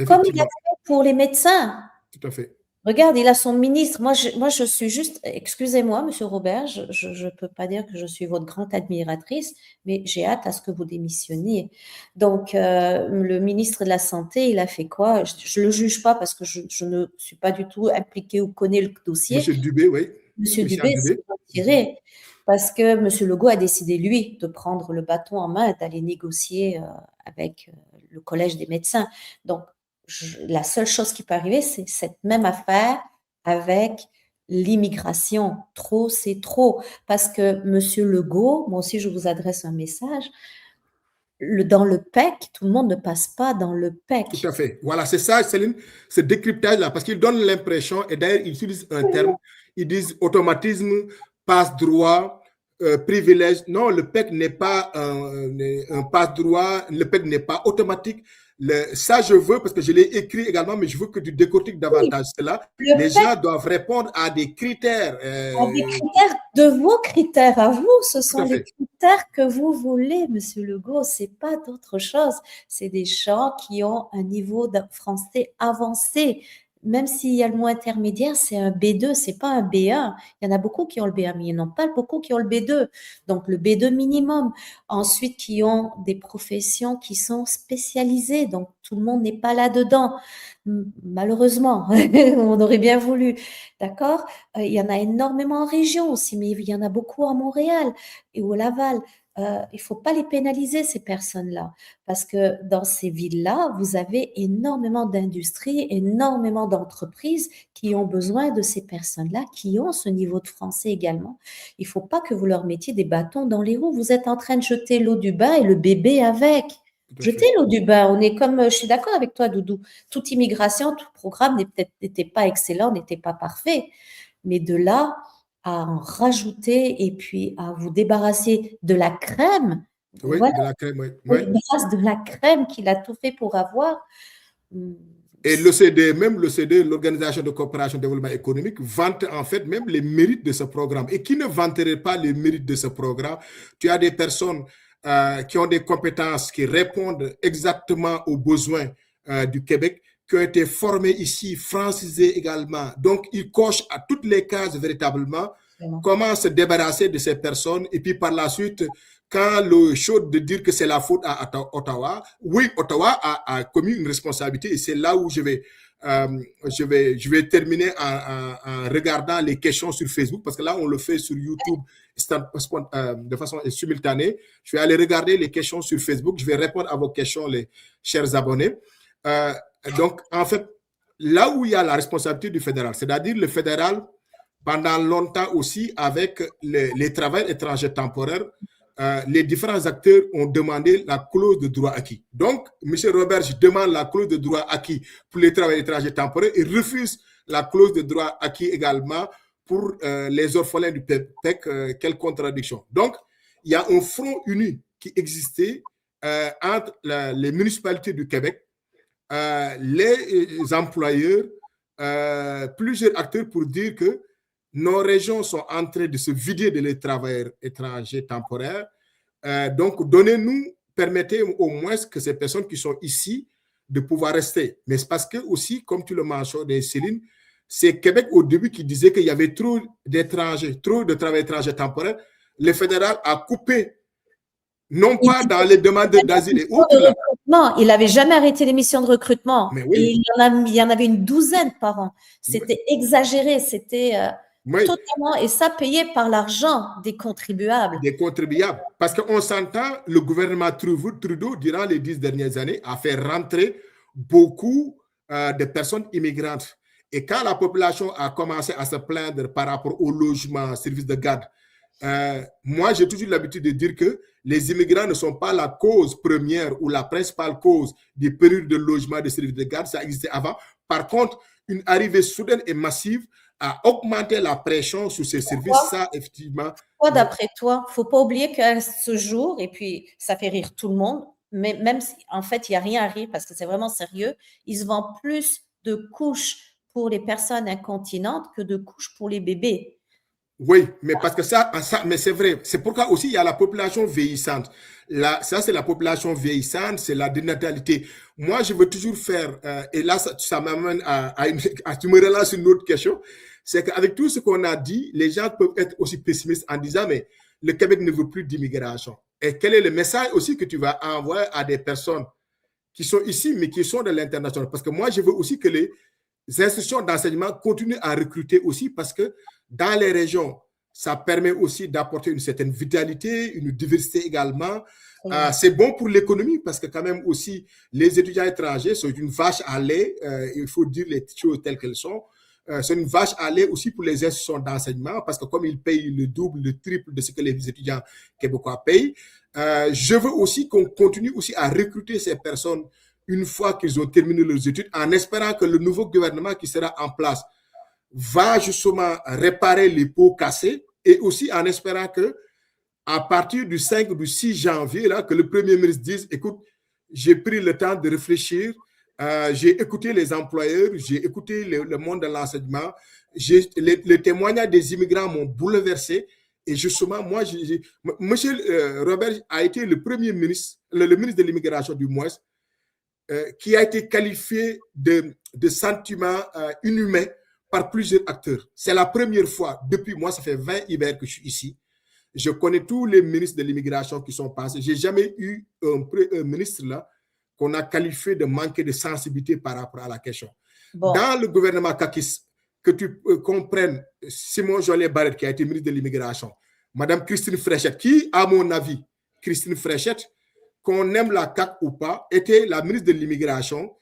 comme il a effectivement. fait pour les médecins. Tout à fait. Regarde, il a son ministre. Moi, je suis juste, excusez-moi, Monsieur Robert, je peux pas dire que je suis votre grande admiratrice, mais j'ai hâte à ce que vous démissionniez. Donc, le ministre de la Santé, il a fait quoi? Je le juge pas parce que je ne suis pas du tout impliquée ou connais le dossier. Monsieur Dubé, oui. Monsieur Christian Dubé s'est Dubé. retiré parce que Monsieur Legault a décidé, lui, de prendre le bâton en main et d'aller négocier avec le Collège des médecins. Donc, la seule chose qui peut arriver, c'est cette même affaire avec l'immigration. Trop, c'est trop. Parce que Monsieur Legault, moi aussi, je vous adresse un message, dans le PEC, tout le monde ne passe pas dans le PEC. Tout à fait. Voilà, c'est ça, Céline, ce décryptage-là, parce qu'ils donnent l'impression, et d'ailleurs, ils utilisent un terme, ils disent automatisme, passe-droit, privilège. Non, le PEC n'est pas un passe-droit, le PEC n'est pas automatique. Ça, je veux, parce que je l'ai écrit également, mais je veux que tu décortiques davantage cela. Les gens doivent répondre à des critères. À des critères, de vos critères à vous, ce sont les critères que vous voulez, Monsieur Legault, c'est pas d'autre chose. C'est des gens qui ont un niveau de français avancé. Même s'il y a le mot intermédiaire, c'est un B2, c'est pas un B1. Il y en a beaucoup qui ont le B1, mais il n'y en a pas beaucoup qui ont le B2. Donc, le B2 minimum. Ensuite, qui ont des professions qui sont spécialisées. Donc, tout le monde n'est pas là-dedans. Malheureusement, on aurait bien voulu. D'accord? Il y en a énormément en région aussi, mais il y en a beaucoup à Montréal et au Laval. Il ne faut pas les pénaliser, ces personnes-là, parce que dans ces villes-là, vous avez énormément d'industries, énormément d'entreprises qui ont besoin de ces personnes-là, qui ont ce niveau de français également. Il ne faut pas que vous leur mettiez des bâtons dans les roues. Vous êtes en train de jeter l'eau du bain et le bébé avec. Jetez l'eau du bain. On est comme, je suis d'accord avec toi, Doudou. Toute immigration, tout programme n'était pas excellent, n'était pas parfait. Mais de là à en rajouter et puis à vous débarrasser de la crème. Oui, voilà, de la crème, oui. on débarrasse de la crème qu'il a tout fait pour avoir. Et l'OCDE, même l'OCDE, l'Organisation de coopération et développement économique, vante en fait même les mérites de ce programme. Et qui ne vanterait pas les mérites de ce programme? Tu as des personnes qui ont des compétences qui répondent exactement aux besoins du Québec, qui ont été formés ici, francisés également. Donc, ils cochent à toutes les cases véritablement. Comment se débarrasser de ces personnes et puis par la suite, quand le chaud de dire que c'est la faute à Ottawa, oui, Ottawa a commis une responsabilité et c'est là où je vais terminer en regardant les questions sur Facebook parce que là, on le fait sur YouTube de façon simultanée. Je vais aller regarder les questions sur Facebook. Je vais répondre à vos questions, les chers abonnés. Donc, en fait, là où il y a la responsabilité du fédéral, c'est-à-dire le fédéral, pendant longtemps aussi, avec les travailleurs étrangers temporaires, les différents acteurs ont demandé la clause de droit acquis. Donc, M. Robert demande la clause de droit acquis pour les travailleurs étrangers temporaires et refuse la clause de droit acquis également pour les orphelins du PEC. Quelle contradiction. Donc, il y a un front uni qui existait entre les municipalités du Québec, les employeurs, plusieurs acteurs pour dire que nos régions sont en train de se vider de les travailleurs étrangers temporaires. Donc, donnez-nous, permettez au moins que ces personnes qui sont ici de pouvoir rester. Mais c'est parce que aussi, comme tu le mentionnes, Céline, c'est Québec au début qui disait qu'il y avait trop d'étrangers, trop de travailleurs étrangers temporaires. Le fédéral a coupé, non pas dans les demandes d'asile et autres. Là. Non, il n'avait jamais arrêté les missions de recrutement. Mais oui. Et il y en avait une douzaine par an. C'était exagéré, c'était totalement, et ça payé par l'argent des contribuables. Des contribuables. Parce qu'on s'entend, le gouvernement Trudeau, durant les 10 dernières années, a fait rentrer beaucoup de personnes immigrantes. Et quand la population a commencé à se plaindre par rapport au logement, service de garde, moi, j'ai toujours l'habitude de dire que les immigrants ne sont pas la cause première ou la principale cause des périodes de logement, de services de garde. Ça existait avant. Par contre, une arrivée soudaine et massive a augmenté la pression sur ces services. Ça, effectivement. Quoi, d'après toi? Il ne faut pas oublier qu'à ce jour, et puis ça fait rire tout le monde, mais même si, en fait, il n'y a rien à rire parce que c'est vraiment sérieux, ils se vendent plus de couches pour les personnes incontinentes que de couches pour les bébés. Oui, mais parce que ça mais c'est vrai. C'est pourquoi aussi il y a la population vieillissante. Ça, c'est la population vieillissante, c'est la dénatalité. Moi, je veux toujours faire, et là, ça m'amène tu me relances une autre question, c'est qu'avec tout ce qu'on a dit, les gens peuvent être aussi pessimistes en disant, mais le Québec ne veut plus d'immigration. Et quel est le message aussi que tu vas envoyer à des personnes qui sont ici, mais qui sont de l'international? Parce que moi, je veux aussi que les institutions d'enseignement continuent à recruter aussi parce que dans les régions, ça permet aussi d'apporter une certaine vitalité, une diversité également. C'est bon pour l'économie parce que quand même aussi, les étudiants étrangers sont une vache à lait, il faut dire les choses telles qu'elles sont. C'est une vache à lait aussi pour les institutions d'enseignement parce que comme ils payent le double, le triple de ce que les étudiants québécois payent, je veux aussi qu'on continue aussi à recruter ces personnes une fois qu'ils ont terminé leurs études, en espérant que le nouveau gouvernement qui sera en place va justement réparer les pots cassés et aussi en espérant que à partir du 5 ou du 6 janvier, là, que le Premier ministre dise, écoute, j'ai pris le temps de réfléchir, j'ai écouté les employeurs, j'ai écouté le monde de l'enseignement, les témoignages des immigrants m'ont bouleversé et justement, moi, M. Robert a été le Premier ministre, le ministre de l'immigration du moins, qui a été qualifié de sentiment inhumain par plusieurs acteurs. C'est la première fois, depuis moi, ça fait 20 hivers que je suis ici. Je connais tous les ministres de l'immigration qui sont passés. Je n'ai jamais eu un ministre là qu'on a qualifié de manquer de sensibilité par rapport à la question. Bon. Dans le gouvernement Kakis, que tu comprennes Simon Joly Barrette, qui a été ministre de l'immigration, Madame Christine Fréchette, qui, à mon avis, Christine Fréchette, qu'on aime la CAQ ou pas, était la ministre de l'immigration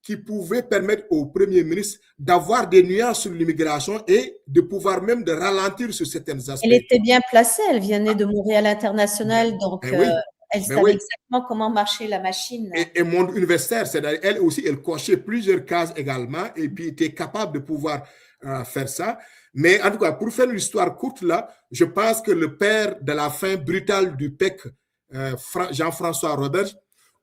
qui pouvait permettre au Premier ministre d'avoir des nuances sur l'immigration et de pouvoir même de ralentir sur certains aspects. Elle était bien placée, elle venait de Montréal International, donc oui, elle savait exactement comment marchait la machine. Et monde universitaire, c'est-à-dire elle aussi, elle cochait plusieurs cases également et puis était capable de pouvoir faire ça. Mais en tout cas, pour faire l'histoire courte là, je pense que le père de la fin brutale du PEC, Jean-François Robert,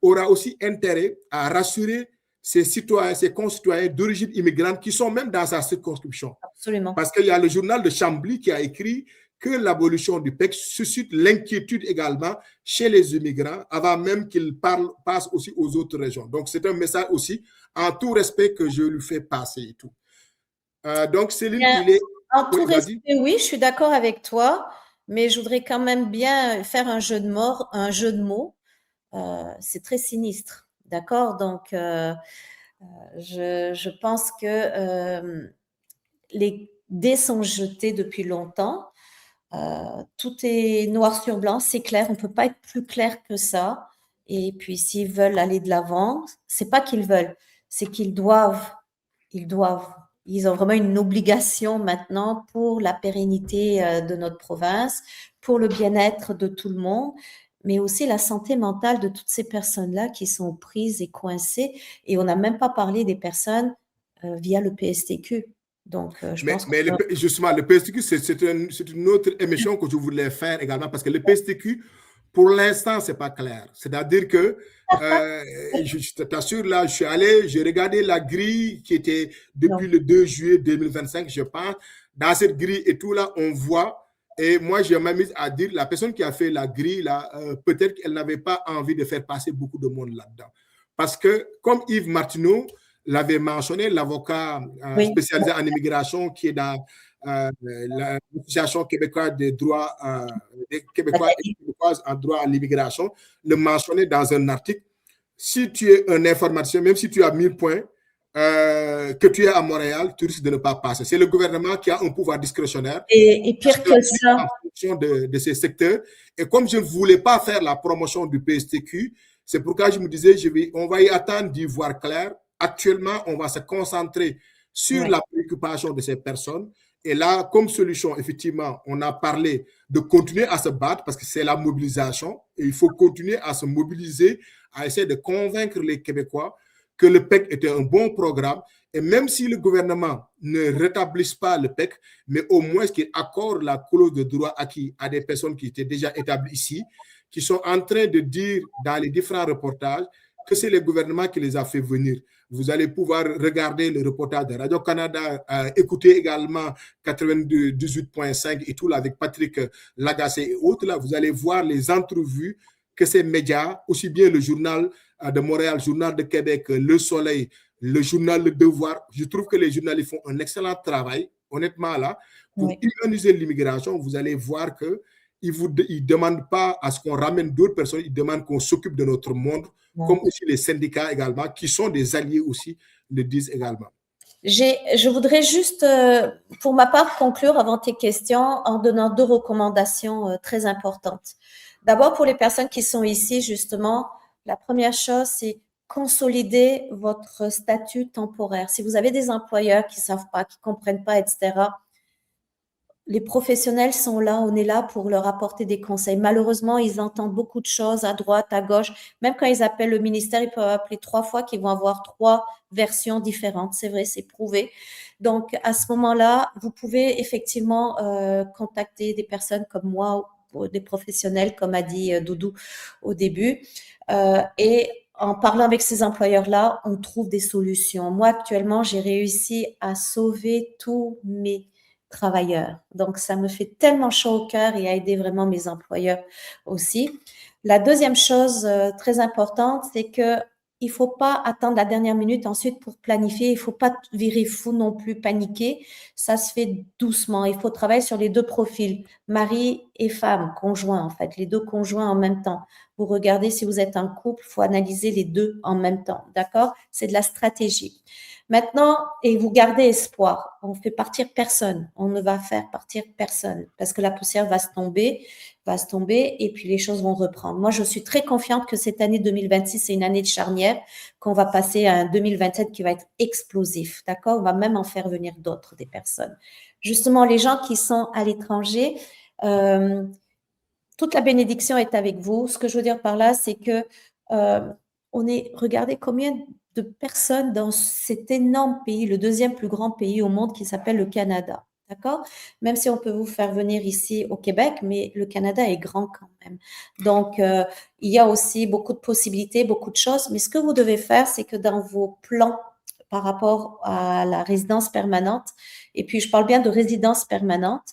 aura aussi intérêt à rassurer ses citoyens, ses concitoyens d'origine immigrante qui sont même dans sa circonscription. Absolument. Parce qu'il y a le journal de Chambly qui a écrit que l'abolition du PEC suscite l'inquiétude également chez les immigrants avant même qu'ils passent aussi aux autres régions. Donc, c'est un message aussi, en tout respect, que je lui fais passer et tout. Donc, Céline, il est... En tout respect, oui, je suis d'accord avec toi, mais je voudrais quand même bien faire un jeu de mots. C'est très sinistre, d'accord? Donc, je pense que les dés sont jetés depuis longtemps. Tout est noir sur blanc, c'est clair, on ne peut pas être plus clair que ça. Et puis, s'ils veulent aller de l'avant, c'est pas qu'ils veulent, c'est qu'ils doivent. Ils ont vraiment une obligation maintenant pour la pérennité de notre province, pour le bien-être de tout le monde, mais aussi la santé mentale de toutes ces personnes-là qui sont prises et coincées. Et on n'a même pas parlé des personnes via le PSTQ. Donc, je pense Mais justement, le PSTQ, c'est une autre émission que je voulais faire également parce que le PSTQ, pour l'instant, c'est pas clair. C'est-à-dire que, je t'assure, là, je suis allé, j'ai regardé la grille qui était depuis le 2 juillet 2025, je pense. Dans cette grille et tout, là, on voit. Et moi, j'ai même mis à dire, la personne qui a fait la grille, là, peut-être qu'elle n'avait pas envie de faire passer beaucoup de monde là-dedans. Parce que, comme Yves Martineau l'avait mentionné, l'avocat spécialisé en immigration qui est dans l'Association québécoise des droits des Québécois et Québécoises en droit à l'immigration, le mentionnait dans un article. Si tu es un informaticien, même si tu as 1000 points, que tu es à Montréal, tu risques de ne pas passer. C'est le gouvernement qui a un pouvoir discrétionnaire. Et pire que ça. En fonction de ces secteurs. Et comme je ne voulais pas faire la promotion du PSTQ, c'est pourquoi je me disais, on va y attendre d'y voir clair. Actuellement, on va se concentrer sur la préoccupation de ces personnes. Et là, comme solution, effectivement, on a parlé de continuer à se battre parce que c'est la mobilisation. Et il faut continuer à se mobiliser, à essayer de convaincre les Québécois que le PEC était un bon programme. Et même si le gouvernement ne rétablisse pas le PEC, mais au moins qu'il accorde la clause de droit acquis à des personnes qui étaient déjà établies ici, qui sont en train de dire dans les différents reportages que c'est le gouvernement qui les a fait venir. Vous allez pouvoir regarder le reportage de Radio-Canada, écouter également 98.5 et tout là, avec Patrick Lagacé et autres. Là, vous allez voir les entrevues que ces médias, aussi bien le journal de Montréal, le journal de Québec, Le Soleil, le journal Le Devoir, je trouve que les journalistes font un excellent travail, honnêtement là, pour humaniser l'immigration. Vous allez voir que ils ne demandent pas à ce qu'on ramène d'autres personnes, ils demandent qu'on s'occupe de notre monde, comme aussi les syndicats également, qui sont des alliés aussi, le disent également. Je voudrais juste, pour ma part, conclure avant tes questions en donnant 2 recommandations très importantes. D'abord, pour les personnes qui sont ici, justement, la première chose, c'est consolider votre statut temporaire. Si vous avez des employeurs qui ne savent pas, qui ne comprennent pas, etc., les professionnels sont là, on est là pour leur apporter des conseils. Malheureusement, ils entendent beaucoup de choses à droite, à gauche. Même quand ils appellent le ministère, ils peuvent appeler 3 fois qu'ils vont avoir 3 versions différentes. C'est vrai, c'est prouvé. Donc, à ce moment-là, vous pouvez effectivement contacter des personnes comme moi ou des professionnels, comme a dit Doudou au début. Et en parlant avec ces employeurs-là, on trouve des solutions. Moi, actuellement, j'ai réussi à sauver tous mes travailleurs. Donc, ça me fait tellement chaud au cœur et à aider vraiment mes employeurs aussi. La deuxième chose très importante, c'est que il faut pas attendre la dernière minute ensuite pour planifier. Il faut pas virer fou non plus, paniquer. Ça se fait doucement. Il faut travailler sur les 2 profils, mari et femme, conjoint en fait, les 2 conjoints en même temps. Vous regardez si vous êtes un couple, il faut analyser les 2 en même temps. D'accord? C'est de la stratégie. Maintenant, et vous gardez espoir, on fait partir personne, on ne va faire partir personne parce que la poussière va se tomber et puis les choses vont reprendre. Moi, je suis très confiante que cette année 2026, c'est une année de charnière, qu'on va passer à un 2027 qui va être explosif, d'accord? On va même en faire venir d'autres, des personnes. Justement, les gens qui sont à l'étranger, toute la bénédiction est avec vous. Ce que je veux dire par là, c'est que regardez combien de personnes dans cet énorme pays, le 2e plus grand pays au monde qui s'appelle le Canada. D'accord? Même si on peut vous faire venir ici au Québec, mais le Canada est grand quand même. Donc, il y a aussi beaucoup de possibilités, beaucoup de choses. Mais ce que vous devez faire, c'est que dans vos plans par rapport à la résidence permanente, et puis je parle bien de résidence permanente,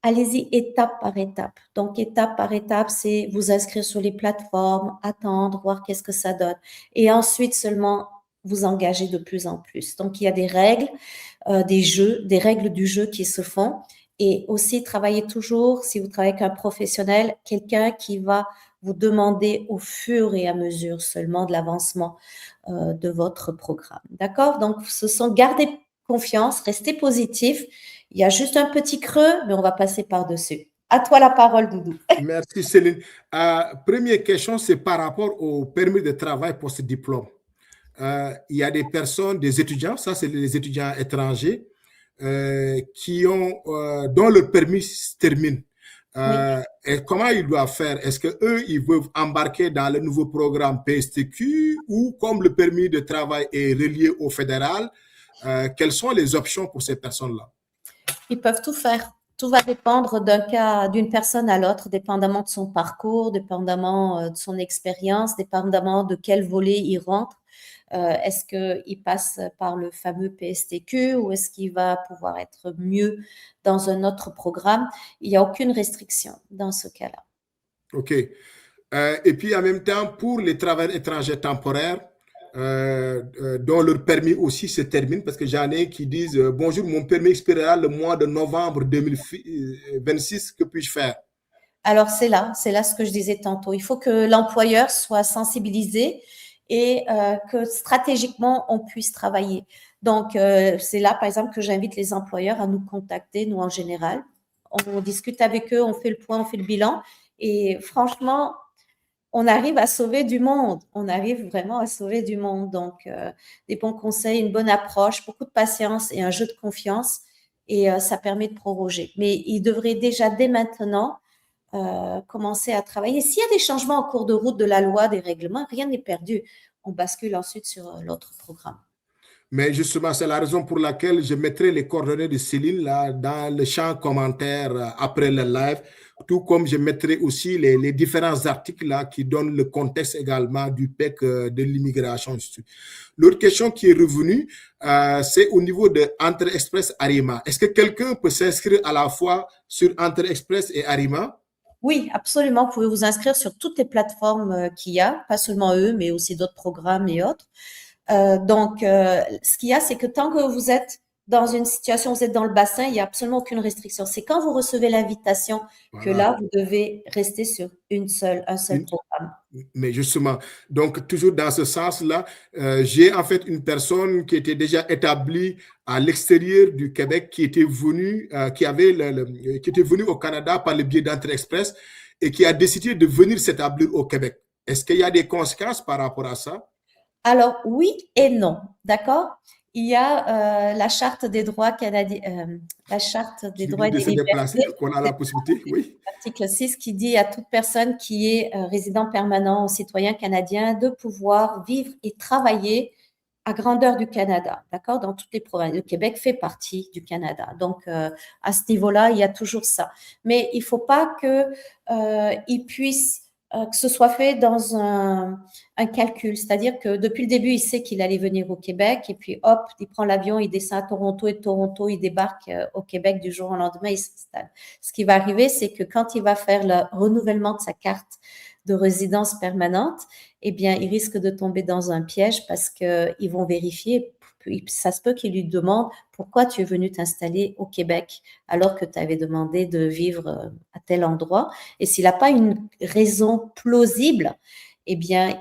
allez-y étape par étape. Donc, étape par étape, c'est vous inscrire sur les plateformes, attendre, voir qu'est-ce que ça donne. Et ensuite seulement vous engager de plus en plus. Donc, il y a des règles, des règles du jeu qui se font. Et aussi, travaillez toujours, si vous travaillez avec un professionnel, quelqu'un qui va vous demander au fur et à mesure seulement de l'avancement de votre programme. D'accord? Donc, gardez confiance, restez positif. Il y a juste un petit creux, mais on va passer par-dessus. À toi la parole, Doudou. Merci, Céline. Première question, c'est par rapport au permis de travail pour ce diplôme. Il y a des personnes, des étudiants, ça c'est les étudiants étrangers, dont le permis se termine. Et comment ils doivent faire? Est-ce qu'eux, ils peuvent embarquer dans le nouveau programme PSTQ ou comme le permis de travail est relié au fédéral, quelles sont les options pour ces personnes-là? Ils peuvent tout faire. Tout va dépendre d'une personne à l'autre, dépendamment de son parcours, dépendamment de son expérience, dépendamment de quel volet il rentre. Est-ce qu'il passe par le fameux PSTQ ou est-ce qu'il va pouvoir être mieux dans un autre programme? Il n'y a aucune restriction dans ce cas-là. OK. Et puis, en même temps, pour les travailleurs étrangers temporaires, dont leur permis aussi se termine, parce que j'en ai qui disent bonjour, mon permis expirera le mois de novembre 2026, que puis-je faire? Alors, c'est là ce que je disais tantôt. Il faut que l'employeur soit sensibilisé et que stratégiquement, on puisse travailler. Donc, c'est là, par exemple, que j'invite les employeurs à nous contacter, nous en général. On discute avec eux, on fait le point, on fait le bilan. Et franchement, on arrive à sauver du monde. On arrive vraiment à sauver du monde. Donc, des bons conseils, une bonne approche, beaucoup de patience et un jeu de confiance. Et ça permet de proroger. Mais il devrait déjà, dès maintenant, commencer à travailler. S'il y a des changements en cours de route de la loi, des règlements, rien n'est perdu. On bascule ensuite sur l'autre programme. Mais justement, c'est la raison pour laquelle je mettrai les coordonnées de Céline là, dans le champ commentaire après le live, tout comme je mettrai aussi les différents articles là, qui donnent le contexte également du PEC de l'immigration. L'autre question qui est revenue, c'est au niveau de Entre Express Arima. Est-ce que quelqu'un peut s'inscrire à la fois sur Entre Express et Arima? Oui, absolument. Vous pouvez vous inscrire sur toutes les plateformes qu'il y a, pas seulement eux, mais aussi d'autres programmes et autres. Donc, ce qu'il y a, c'est que tant que vous êtes dans une situation, vous êtes dans le bassin, il n'y a absolument aucune restriction. C'est quand vous recevez l'invitation que là, vous devez rester sur un seul programme. Mais justement, donc toujours dans ce sens-là, j'ai en fait une personne qui était déjà établie à l'extérieur du Québec, qui était venue, qui était venue au Canada par le biais d'Entrée Express et qui a décidé de venir s'établir au Québec. Est-ce qu'il y a des conséquences par rapport à ça? Alors, oui et non, d'accord? Il y a la charte des droits canadiens, la charte des droits et de des se déplacer, libertés, qu'on a la possibilité, oui. article 6, qui dit à toute personne qui est résident permanent ou citoyen canadien de pouvoir vivre et travailler à grandeur du Canada, d'accord, dans toutes les provinces. Le Québec fait partie du Canada. Donc, à ce niveau-là, il y a toujours ça. Mais il ne faut pas qu'il puisse que ce soit fait dans un calcul, c'est-à-dire que depuis le début, il sait qu'il allait venir au Québec et puis hop, il prend l'avion, il descend à Toronto et de Toronto, il débarque au Québec du jour au lendemain, il s'installe. Ce qui va arriver, c'est que quand il va faire le renouvellement de sa carte de résidence permanente, eh bien, il risque de tomber dans un piège parce qu'ils vont vérifier. Ça se peut qu'ils lui demandent pourquoi tu es venu t'installer au Québec alors que tu avais demandé de vivre à tel endroit. Et s'il n'a pas une raison plausible, eh bien,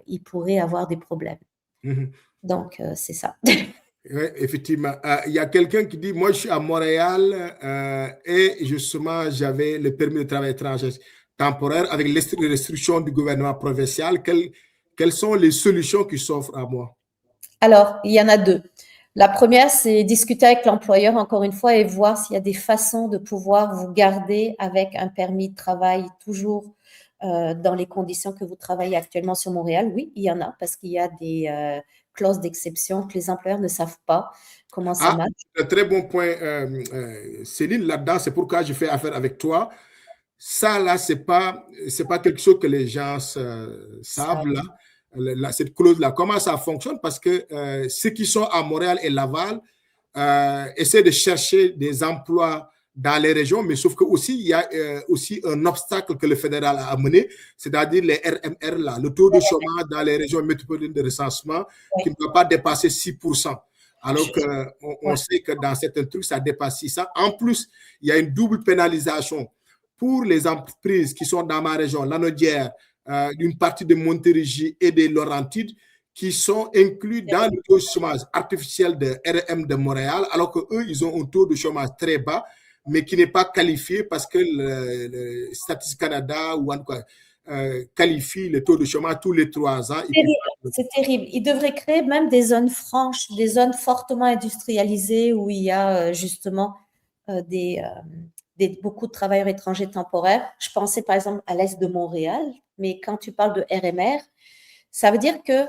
il pourrait avoir des problèmes. Donc, c'est ça. Oui, effectivement. Il y a quelqu'un qui dit, moi, je suis à Montréal et justement, j'avais le permis de travail étranger temporaire avec les restrictions du gouvernement provincial. Quelles sont les solutions qui s'offrent à moi? Alors, il y en a deux. La première, c'est discuter avec l'employeur, encore une fois, et voir s'il y a des façons de pouvoir vous garder avec un permis de travail toujours dans les conditions que vous travaillez actuellement sur Montréal. Oui, il y en a, parce qu'il y a des clauses d'exception que les employeurs ne savent pas comment ça marche. Un très bon point, Céline, là-dedans, c'est pourquoi je fais affaire avec toi. Ça, là, c'est pas quelque chose que les gens savent, là. Cette clause-là, comment ça fonctionne? Parce que ceux qui sont à Montréal et Laval essaient de chercher des emplois dans les régions, mais sauf que aussi, il y a aussi un obstacle que le fédéral a amené, c'est-à-dire les RMR, là, le taux de chômage dans les régions métropolitaines de recensement qui ne doit pas dépasser 6%. Alors qu'on sait que dans certains trucs, ça dépasse ça. En plus, il y a une double pénalisation pour les entreprises qui sont dans ma région, Lanaudière, une partie de Montérégie et des Laurentides, qui sont inclus dans le taux de chômage artificiel de RM de Montréal, alors qu'eux, ils ont un taux de chômage très bas, mais qui n'est pas qualifié parce que le Statistique Canada ou en tout cas qualifie le taux de chômage tous les 3 ans. C'est terrible. Ils devraient créer même des zones franches, des zones fortement industrialisées où il y a justement beaucoup de travailleurs étrangers temporaires. Je pensais par exemple à l'est de Montréal, mais quand tu parles de RMR, ça veut dire que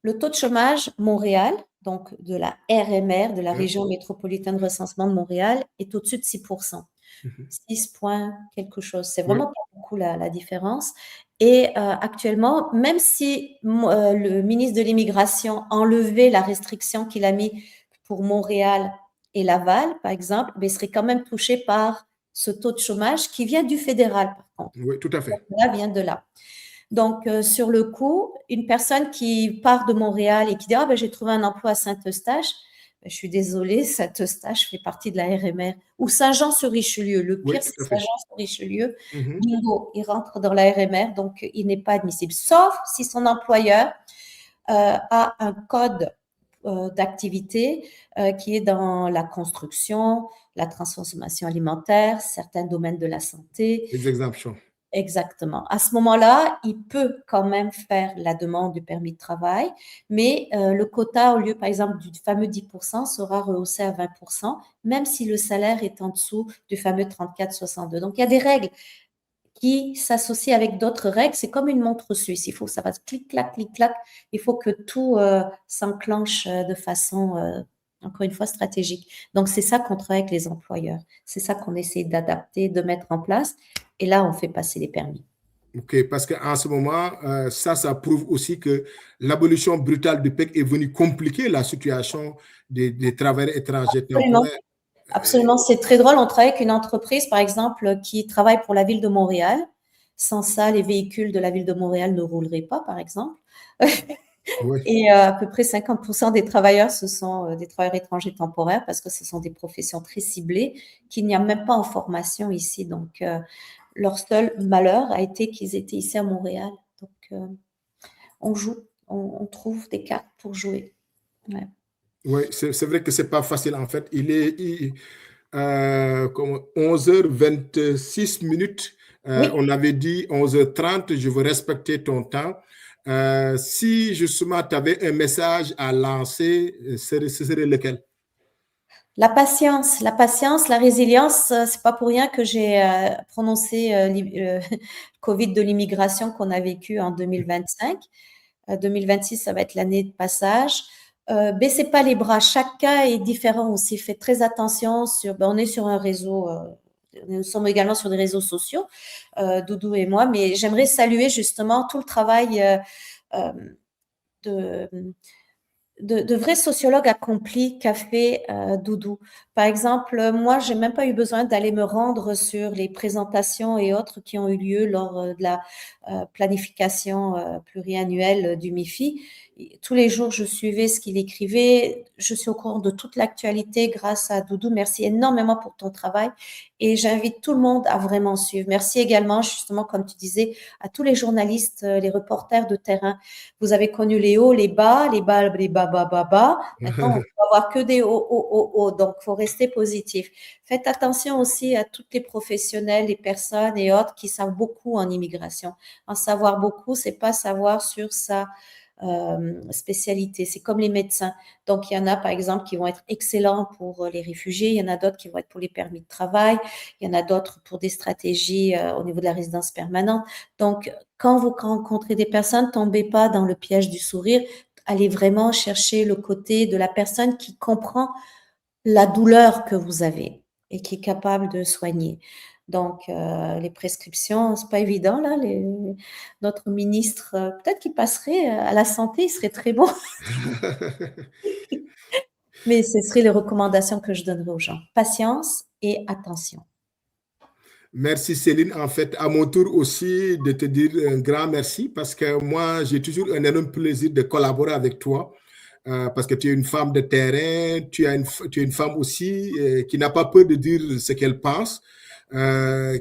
le taux de chômage Montréal, donc de la RMR, de la Région métropolitaine de recensement de Montréal, est au-dessus de 6%. 6 points quelque chose. C'est vraiment pas beaucoup la différence. Et actuellement, même si le ministre de l'Immigration a enlevé la restriction qu'il a mis pour Montréal et Laval, par exemple, mais il serait quand même touché par ce taux de chômage qui vient du fédéral, par contre. Oui, tout à fait. Là vient de là. Donc, sur le coup, une personne qui part de Montréal et qui dit « Ah, ben, j'ai trouvé un emploi à Saint-Eustache », je suis désolée, Saint-Eustache fait partie de la RMR. Ou Saint-Jean-sur-Richelieu. Le pire, c'est Saint-Jean-sur-Richelieu. Bingo, il rentre dans la RMR, donc il n'est pas admissible. Sauf si son employeur a un code d'activité qui est dans la construction, la transformation alimentaire, certains domaines de la santé. Les exemptions. Exactement. À ce moment-là, il peut quand même faire la demande du permis de travail, mais le quota, au lieu, par exemple, du fameux 10%, sera rehaussé à 20%, même si le salaire est en dessous du fameux 34,62. Donc, il y a des règles qui s'associent avec d'autres règles. C'est comme une montre suisse. Il faut que ça fasse clic-clac, clic-clac. Il faut que tout s'enclenche de façon, encore une fois, stratégique. Donc, c'est ça qu'on travaille avec les employeurs. C'est ça qu'on essaie d'adapter, de mettre en place. Et là, on fait passer les permis. OK, parce qu'en ce moment, ça prouve aussi que l'abolition brutale du PEC est venue compliquer la situation des travailleurs étrangers temporaires. Absolument, c'est très drôle. On travaille avec une entreprise, par exemple, qui travaille pour la ville de Montréal. Sans ça, les véhicules de la ville de Montréal ne rouleraient pas, par exemple. Oui. Et à peu près 50% des travailleurs, ce sont des travailleurs étrangers temporaires parce que ce sont des professions très ciblées qu'il n'y a même pas en formation ici. Donc, leur seul malheur a été qu'ils étaient ici à Montréal. Donc, on joue, on trouve des cartes pour jouer. Ouais. Oui, c'est vrai que c'est pas facile en fait. Il est comme 11h26 minutes. Oui. On avait dit 11h30. Je veux respecter ton temps. Si justement tu avais un message à lancer, ce serait lequel? La patience, la résilience, c'est pas pour rien que j'ai prononcé Covid de l'immigration qu'on a vécu en 2025. 2026, ça va être l'année de passage. Baissez pas les bras. Chaque cas est différent aussi. Faites très attention on est sur un réseau, nous sommes également sur des réseaux sociaux, Doudou et moi, mais j'aimerais saluer justement tout le travail de vrais sociologues accomplis qu'a fait Doudou. Par exemple, moi, j'ai même pas eu besoin d'aller me rendre sur les présentations et autres qui ont eu lieu lors de la planification pluriannuelle du MIFI. Tous les jours, je suivais ce qu'il écrivait. Je suis au courant de toute l'actualité grâce à Doudou. Merci énormément pour ton travail et j'invite tout le monde à vraiment suivre. Merci également, justement, comme tu disais, à tous les journalistes, les reporters de terrain. Vous avez connu les hauts, les bas, les bas, les bas, bas, bas, bas. Maintenant, on va avoir que des hauts, hauts, hauts, hauts. Donc, il faut rester positif. Faites attention aussi à toutes les professionnels, les personnes et autres qui savent beaucoup en immigration. En savoir beaucoup, c'est pas savoir sur sa spécialité. C'est comme les médecins. Donc, il y en a, par exemple, qui vont être excellents pour les réfugiés. Il y en a d'autres qui vont être pour les permis de travail. Il y en a d'autres pour des stratégies au niveau de la résidence permanente. Donc, quand vous rencontrez des personnes, tombez pas dans le piège du sourire. Allez vraiment chercher le côté de la personne qui comprend la douleur que vous avez et qui est capable de soigner. Donc, les prescriptions, c'est pas évident, là. Notre ministre, peut-être qu'il passerait à la santé, il serait très bon. Mais ce seraient les recommandations que je donnerais aux gens. Patience et attention. Merci Céline. En fait, à mon tour aussi de te dire un grand merci parce que moi, j'ai toujours un énorme plaisir de collaborer avec toi. Parce que tu es une femme de terrain, tu es une femme aussi qui n'a pas peur de dire ce qu'elle pense,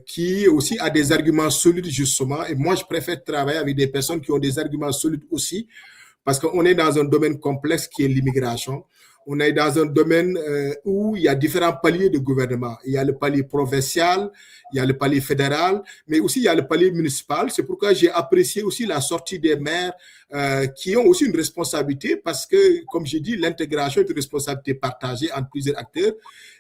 qui aussi a des arguments solides justement. Et moi, je préfère travailler avec des personnes qui ont des arguments solides aussi, parce qu'on est dans un domaine complexe qui est l'immigration. On est dans un domaine où il y a différents paliers de gouvernement. Il y a le palier provincial, il y a le palier fédéral, mais aussi il y a le palier municipal. C'est pourquoi j'ai apprécié aussi la sortie des maires qui ont aussi une responsabilité parce que, comme j'ai dit, l'intégration est une responsabilité partagée entre plusieurs acteurs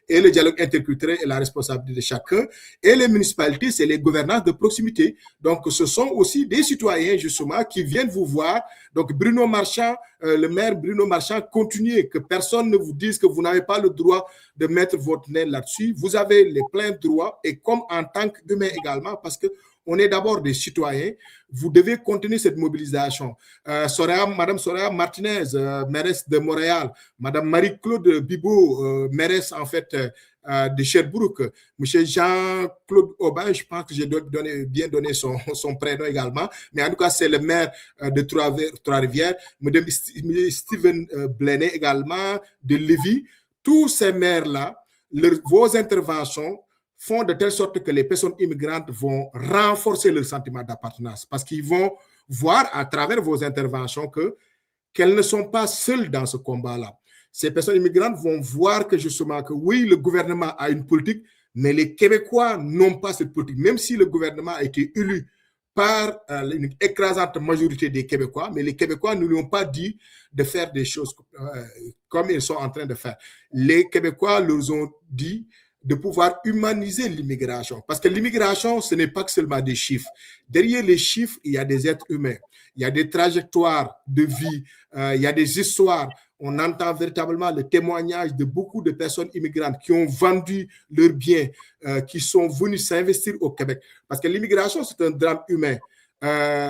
et le dialogue interculturel est la responsabilité de chacun. Et les municipalités, c'est les gouvernances de proximité. Donc, ce sont aussi des citoyens, justement, qui viennent vous voir. Donc, Bruno Marchand, le maire Bruno Marchand, continuez, que personne ne vous dise que vous n'avez pas le droit de mettre votre nez là-dessus. Vous avez les pleins droits et comme en tant qu'humain également, parce que on est d'abord des citoyens, vous devez continuer cette mobilisation. Madame Soraya Martinez, mairesse de Montréal, Madame Marie-Claude Bibeau, mairesse en fait de Sherbrooke, Monsieur Jean-Claude Aubin, je pense que j'ai bien donné son prénom également, mais en tout cas c'est le maire de Trois-Rivières, Madame Steven Blenay également, de Lévis. Tous ces maires-là, vos interventions font de telle sorte que les personnes immigrantes vont renforcer leur sentiment d'appartenance parce qu'ils vont voir à travers vos interventions qu'elles ne sont pas seules dans ce combat-là. Ces personnes immigrantes vont voir que justement que oui, le gouvernement a une politique, mais les Québécois n'ont pas cette politique, même si le gouvernement a été élu par une écrasante majorité des Québécois, mais les Québécois ne lui ont pas dit de faire des choses comme ils sont en train de faire. Les Québécois leur ont dit de pouvoir humaniser l'immigration. Parce que l'immigration, ce n'est pas que seulement des chiffres. Derrière les chiffres, il y a des êtres humains, il y a des trajectoires de vie, il y a des histoires. On entend véritablement le témoignage de beaucoup de personnes immigrantes qui ont vendu leurs biens, qui sont venus s'investir au Québec. Parce que l'immigration, c'est un drame humain.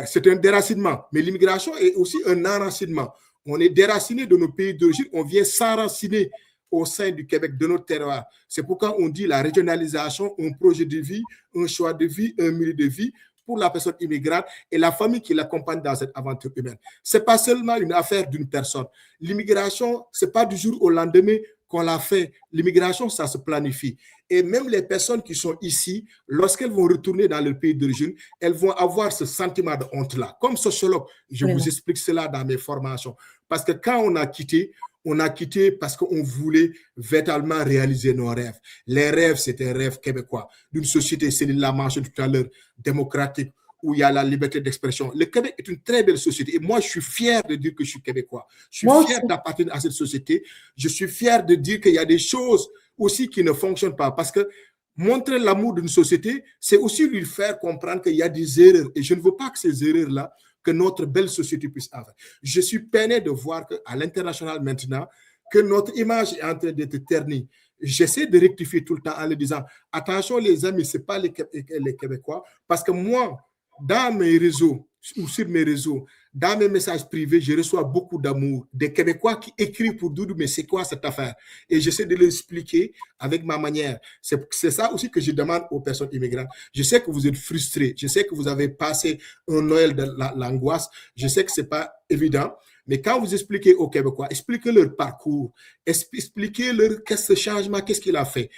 C'est un déracinement. Mais l'immigration est aussi un enracinement. On est déraciné de nos pays d'origine, on vient s'enraciner au sein du Québec, de notre terroir. C'est pourquoi on dit la régionalisation, un projet de vie, un choix de vie, un milieu de vie pour la personne immigrante et la famille qui l'accompagne dans cette aventure humaine. Ce n'est pas seulement une affaire d'une personne. L'immigration, ce n'est pas du jour au lendemain qu'on l'a fait. L'immigration, ça se planifie. Et même les personnes qui sont ici, lorsqu'elles vont retourner dans leur pays d'origine, elles vont avoir ce sentiment de honte-là. Comme sociologue, je vous explique cela dans mes formations. Parce que quand on a quitté parce qu'on voulait véritablement réaliser nos rêves. Les rêves, c'est un rêve québécois, d'une société, c'est l'a mentionné tout à l'heure, démocratique, où il y a la liberté d'expression. Le Québec est une très belle société. Et moi, je suis fier de dire que je suis québécois. Je suis fier d'appartenir à cette société. Je suis fier de dire qu'il y a des choses aussi qui ne fonctionnent pas. Parce que montrer l'amour d'une société, c'est aussi lui faire comprendre qu'il y a des erreurs. Et je ne veux pas que ces erreurs-là, que notre belle société puisse avoir. Je suis peiné de voir qu'à l'international maintenant, que notre image est en train d'être ternie. J'essaie de rectifier tout le temps en le disant, attention les amis, ce n'est pas les Québécois, parce que moi, dans mes réseaux, ou sur mes réseaux, dans mes messages privés, je reçois beaucoup d'amour, des Québécois qui écrivent pour Doudou, mais c'est quoi cette affaire? Et j'essaie de l'expliquer avec ma manière. C'est ça aussi que je demande aux personnes immigrantes. Je sais que vous êtes frustrés, je sais que vous avez passé un Noël de l'angoisse, je sais que ce n'est pas évident, mais quand vous expliquez aux Québécois, expliquez leur parcours, expliquez leur ce changement, qu'est-ce qu'il a fait.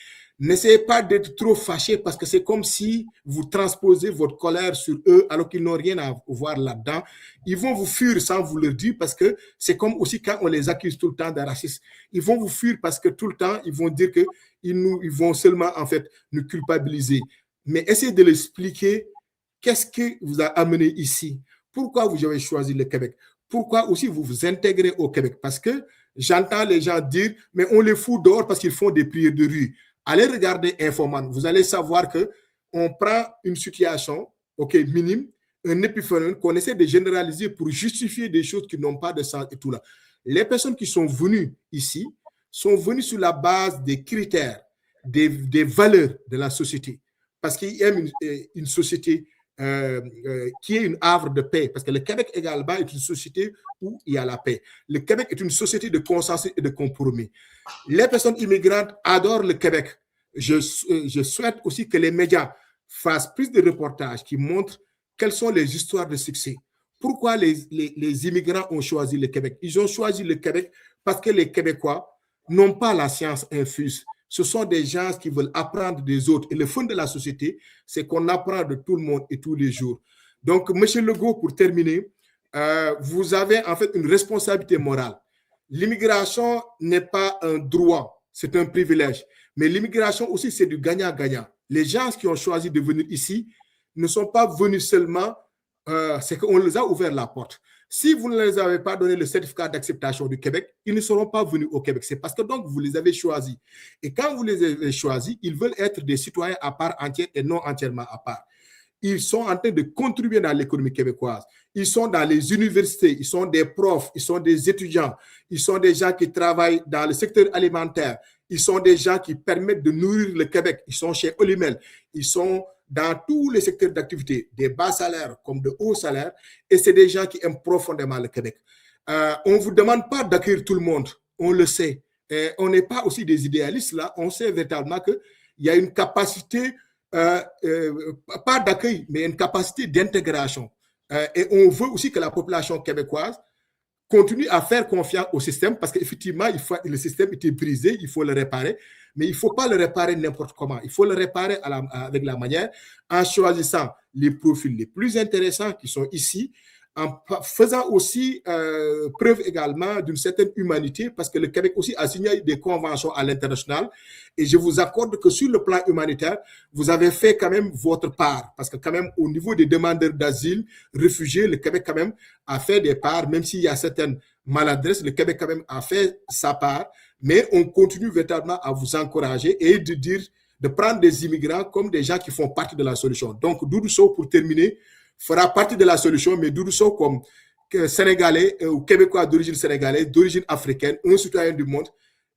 N'essayez pas d'être trop fâché parce que c'est comme si vous transposez votre colère sur eux alors qu'ils n'ont rien à voir là-dedans. Ils vont vous fuir sans vous le dire parce que c'est comme aussi quand on les accuse tout le temps de racisme. Ils vont vous fuir parce que tout le temps, ils vont dire qu'ils vont seulement en fait nous culpabiliser. Mais essayez de l'expliquer qu'est-ce qui vous a amené ici. Pourquoi vous avez choisi le Québec? Pourquoi aussi vous vous intégrez au Québec? Parce que j'entends les gens dire, mais on les fout dehors parce qu'ils font des prières de rue. Allez regarder Infoman, vous allez savoir qu'on prend une situation minime, un épiphénomène qu'on essaie de généraliser pour justifier des choses qui n'ont pas de sens et tout là. Les personnes qui sont venues ici sont venues sur la base des critères, des valeurs de la société, parce qu'ils aiment une société qui est une havre de paix, parce que le Québec également est une société où il y a la paix. Le Québec est une société de consensus et de compromis. Les personnes immigrantes adorent le Québec. Je souhaite aussi que les médias fassent plus de reportages qui montrent quelles sont les histoires de succès. Pourquoi les immigrants ont choisi le Québec? Ils ont choisi le Québec parce que les Québécois n'ont pas la science infuse. Ce sont des gens qui veulent apprendre des autres. Et le fond de la société, c'est qu'on apprend de tout le monde et tous les jours. Donc, M. Legault, pour terminer, vous avez en fait une responsabilité morale. L'immigration n'est pas un droit, c'est un privilège. Mais l'immigration aussi, c'est du gagnant-gagnant. Les gens qui ont choisi de venir ici ne sont pas venus seulement, c'est qu'on les a ouvert la porte. Si vous ne les avez pas donné le certificat d'acceptation du Québec, ils ne seront pas venus au Québec. C'est parce que donc vous les avez choisis. Et quand vous les avez choisis, ils veulent être des citoyens à part entière et non entièrement à part. Ils sont en train de contribuer dans l'économie québécoise. Ils sont dans les universités, ils sont des profs, ils sont des étudiants, ils sont des gens qui travaillent dans le secteur alimentaire, ils sont des gens qui permettent de nourrir le Québec, ils sont chez Olimel, ils sont dans tous les secteurs d'activité, des bas salaires comme de hauts salaires, et c'est des gens qui aiment profondément le Québec. On ne vous demande pas d'accueillir tout le monde, on le sait. Et on n'est pas aussi des idéalistes là, on sait véritablement qu'il y a une capacité, pas d'accueil, mais une capacité d'intégration. Et on veut aussi que la population québécoise continue à faire confiance au système parce qu'effectivement, le système était brisé, il faut le réparer, mais il ne faut pas le réparer n'importe comment. Il faut le réparer avec la manière, en choisissant les profils les plus intéressants qui sont ici, en faisant aussi preuve également d'une certaine humanité, parce que le Québec aussi a signé des conventions à l'international, et je vous accorde que sur le plan humanitaire, vous avez fait quand même votre part, parce que quand même au niveau des demandeurs d'asile, réfugiés, le Québec quand même a fait des parts, même s'il y a certaines maladresses, le Québec quand même a fait sa part, mais on continue véritablement à vous encourager et de prendre des immigrants comme des gens qui font partie de la solution. Donc, Doudou Sow, pour terminer, fera partie de la solution, mais Doudou Sow, comme Sénégalais ou Québécois d'origine sénégalaise, d'origine africaine, un citoyen du monde,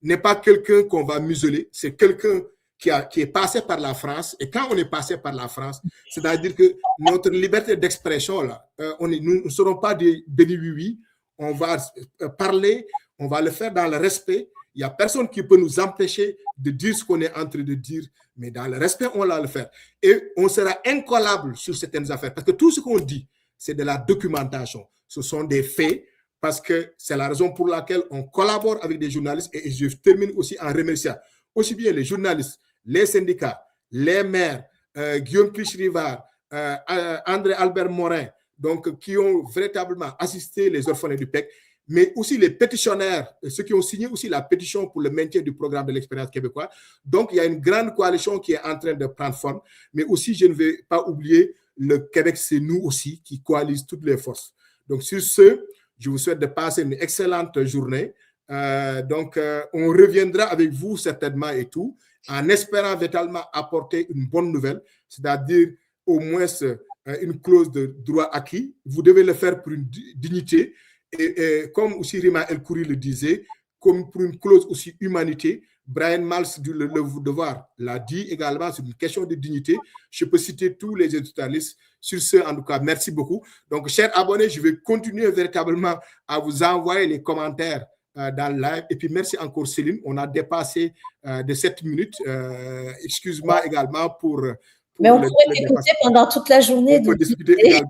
n'est pas quelqu'un qu'on va museler, c'est quelqu'un qui est passé par la France. Et quand on est passé par la France, c'est-à-dire que notre liberté d'expression, là, nous ne serons pas des oui-oui, on va parler, on va le faire dans le respect. Il n'y a personne qui peut nous empêcher de dire ce qu'on est en train de dire, mais dans le respect, on va le faire. Et on sera incollable sur certaines affaires, parce que tout ce qu'on dit, c'est de la documentation. Ce sont des faits, parce que c'est la raison pour laquelle on collabore avec des journalistes. Et je termine aussi en remerciant aussi bien les journalistes, les syndicats, les maires, Guillaume Clich-Rivard, André Albert Morin, donc qui ont véritablement assisté les orphelins du PEC, mais aussi les pétitionnaires, ceux qui ont signé aussi la pétition pour le maintien du programme de l'expérience québécoise. Donc, il y a une grande coalition qui est en train de prendre forme, mais aussi, je ne vais pas oublier, le Québec, c'est nous aussi qui coalisent toutes les forces. Donc, sur ce, je vous souhaite de passer une excellente journée. On reviendra avec vous certainement et tout, en espérant véritablement apporter une bonne nouvelle, c'est-à-dire au moins une clause de droit acquis. Vous devez le faire pour une dignité. Et comme aussi Rima El Khoury le disait, comme pour une clause aussi humanité, Brian Mals du Le Devoir l'a dit également, c'est une question de dignité. Je peux citer tous les éditorialistes. Sur ce, en tout cas, merci beaucoup. Donc, chers abonnés, je vais continuer véritablement à vous envoyer les commentaires dans le live. Et puis, merci encore Céline. On a dépassé de 7 minutes. Excuse-moi également pour mais on pourrait t'écouter pendant toute la journée. On peut discuter également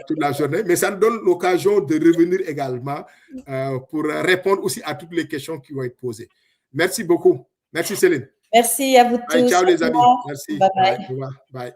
toute la journée, mais ça nous donne l'occasion de revenir également pour répondre aussi à toutes les questions qui vont être posées. Merci beaucoup. Merci Céline. Merci à vous tous. Ciao les amis. Merci. Bye bye. Bye.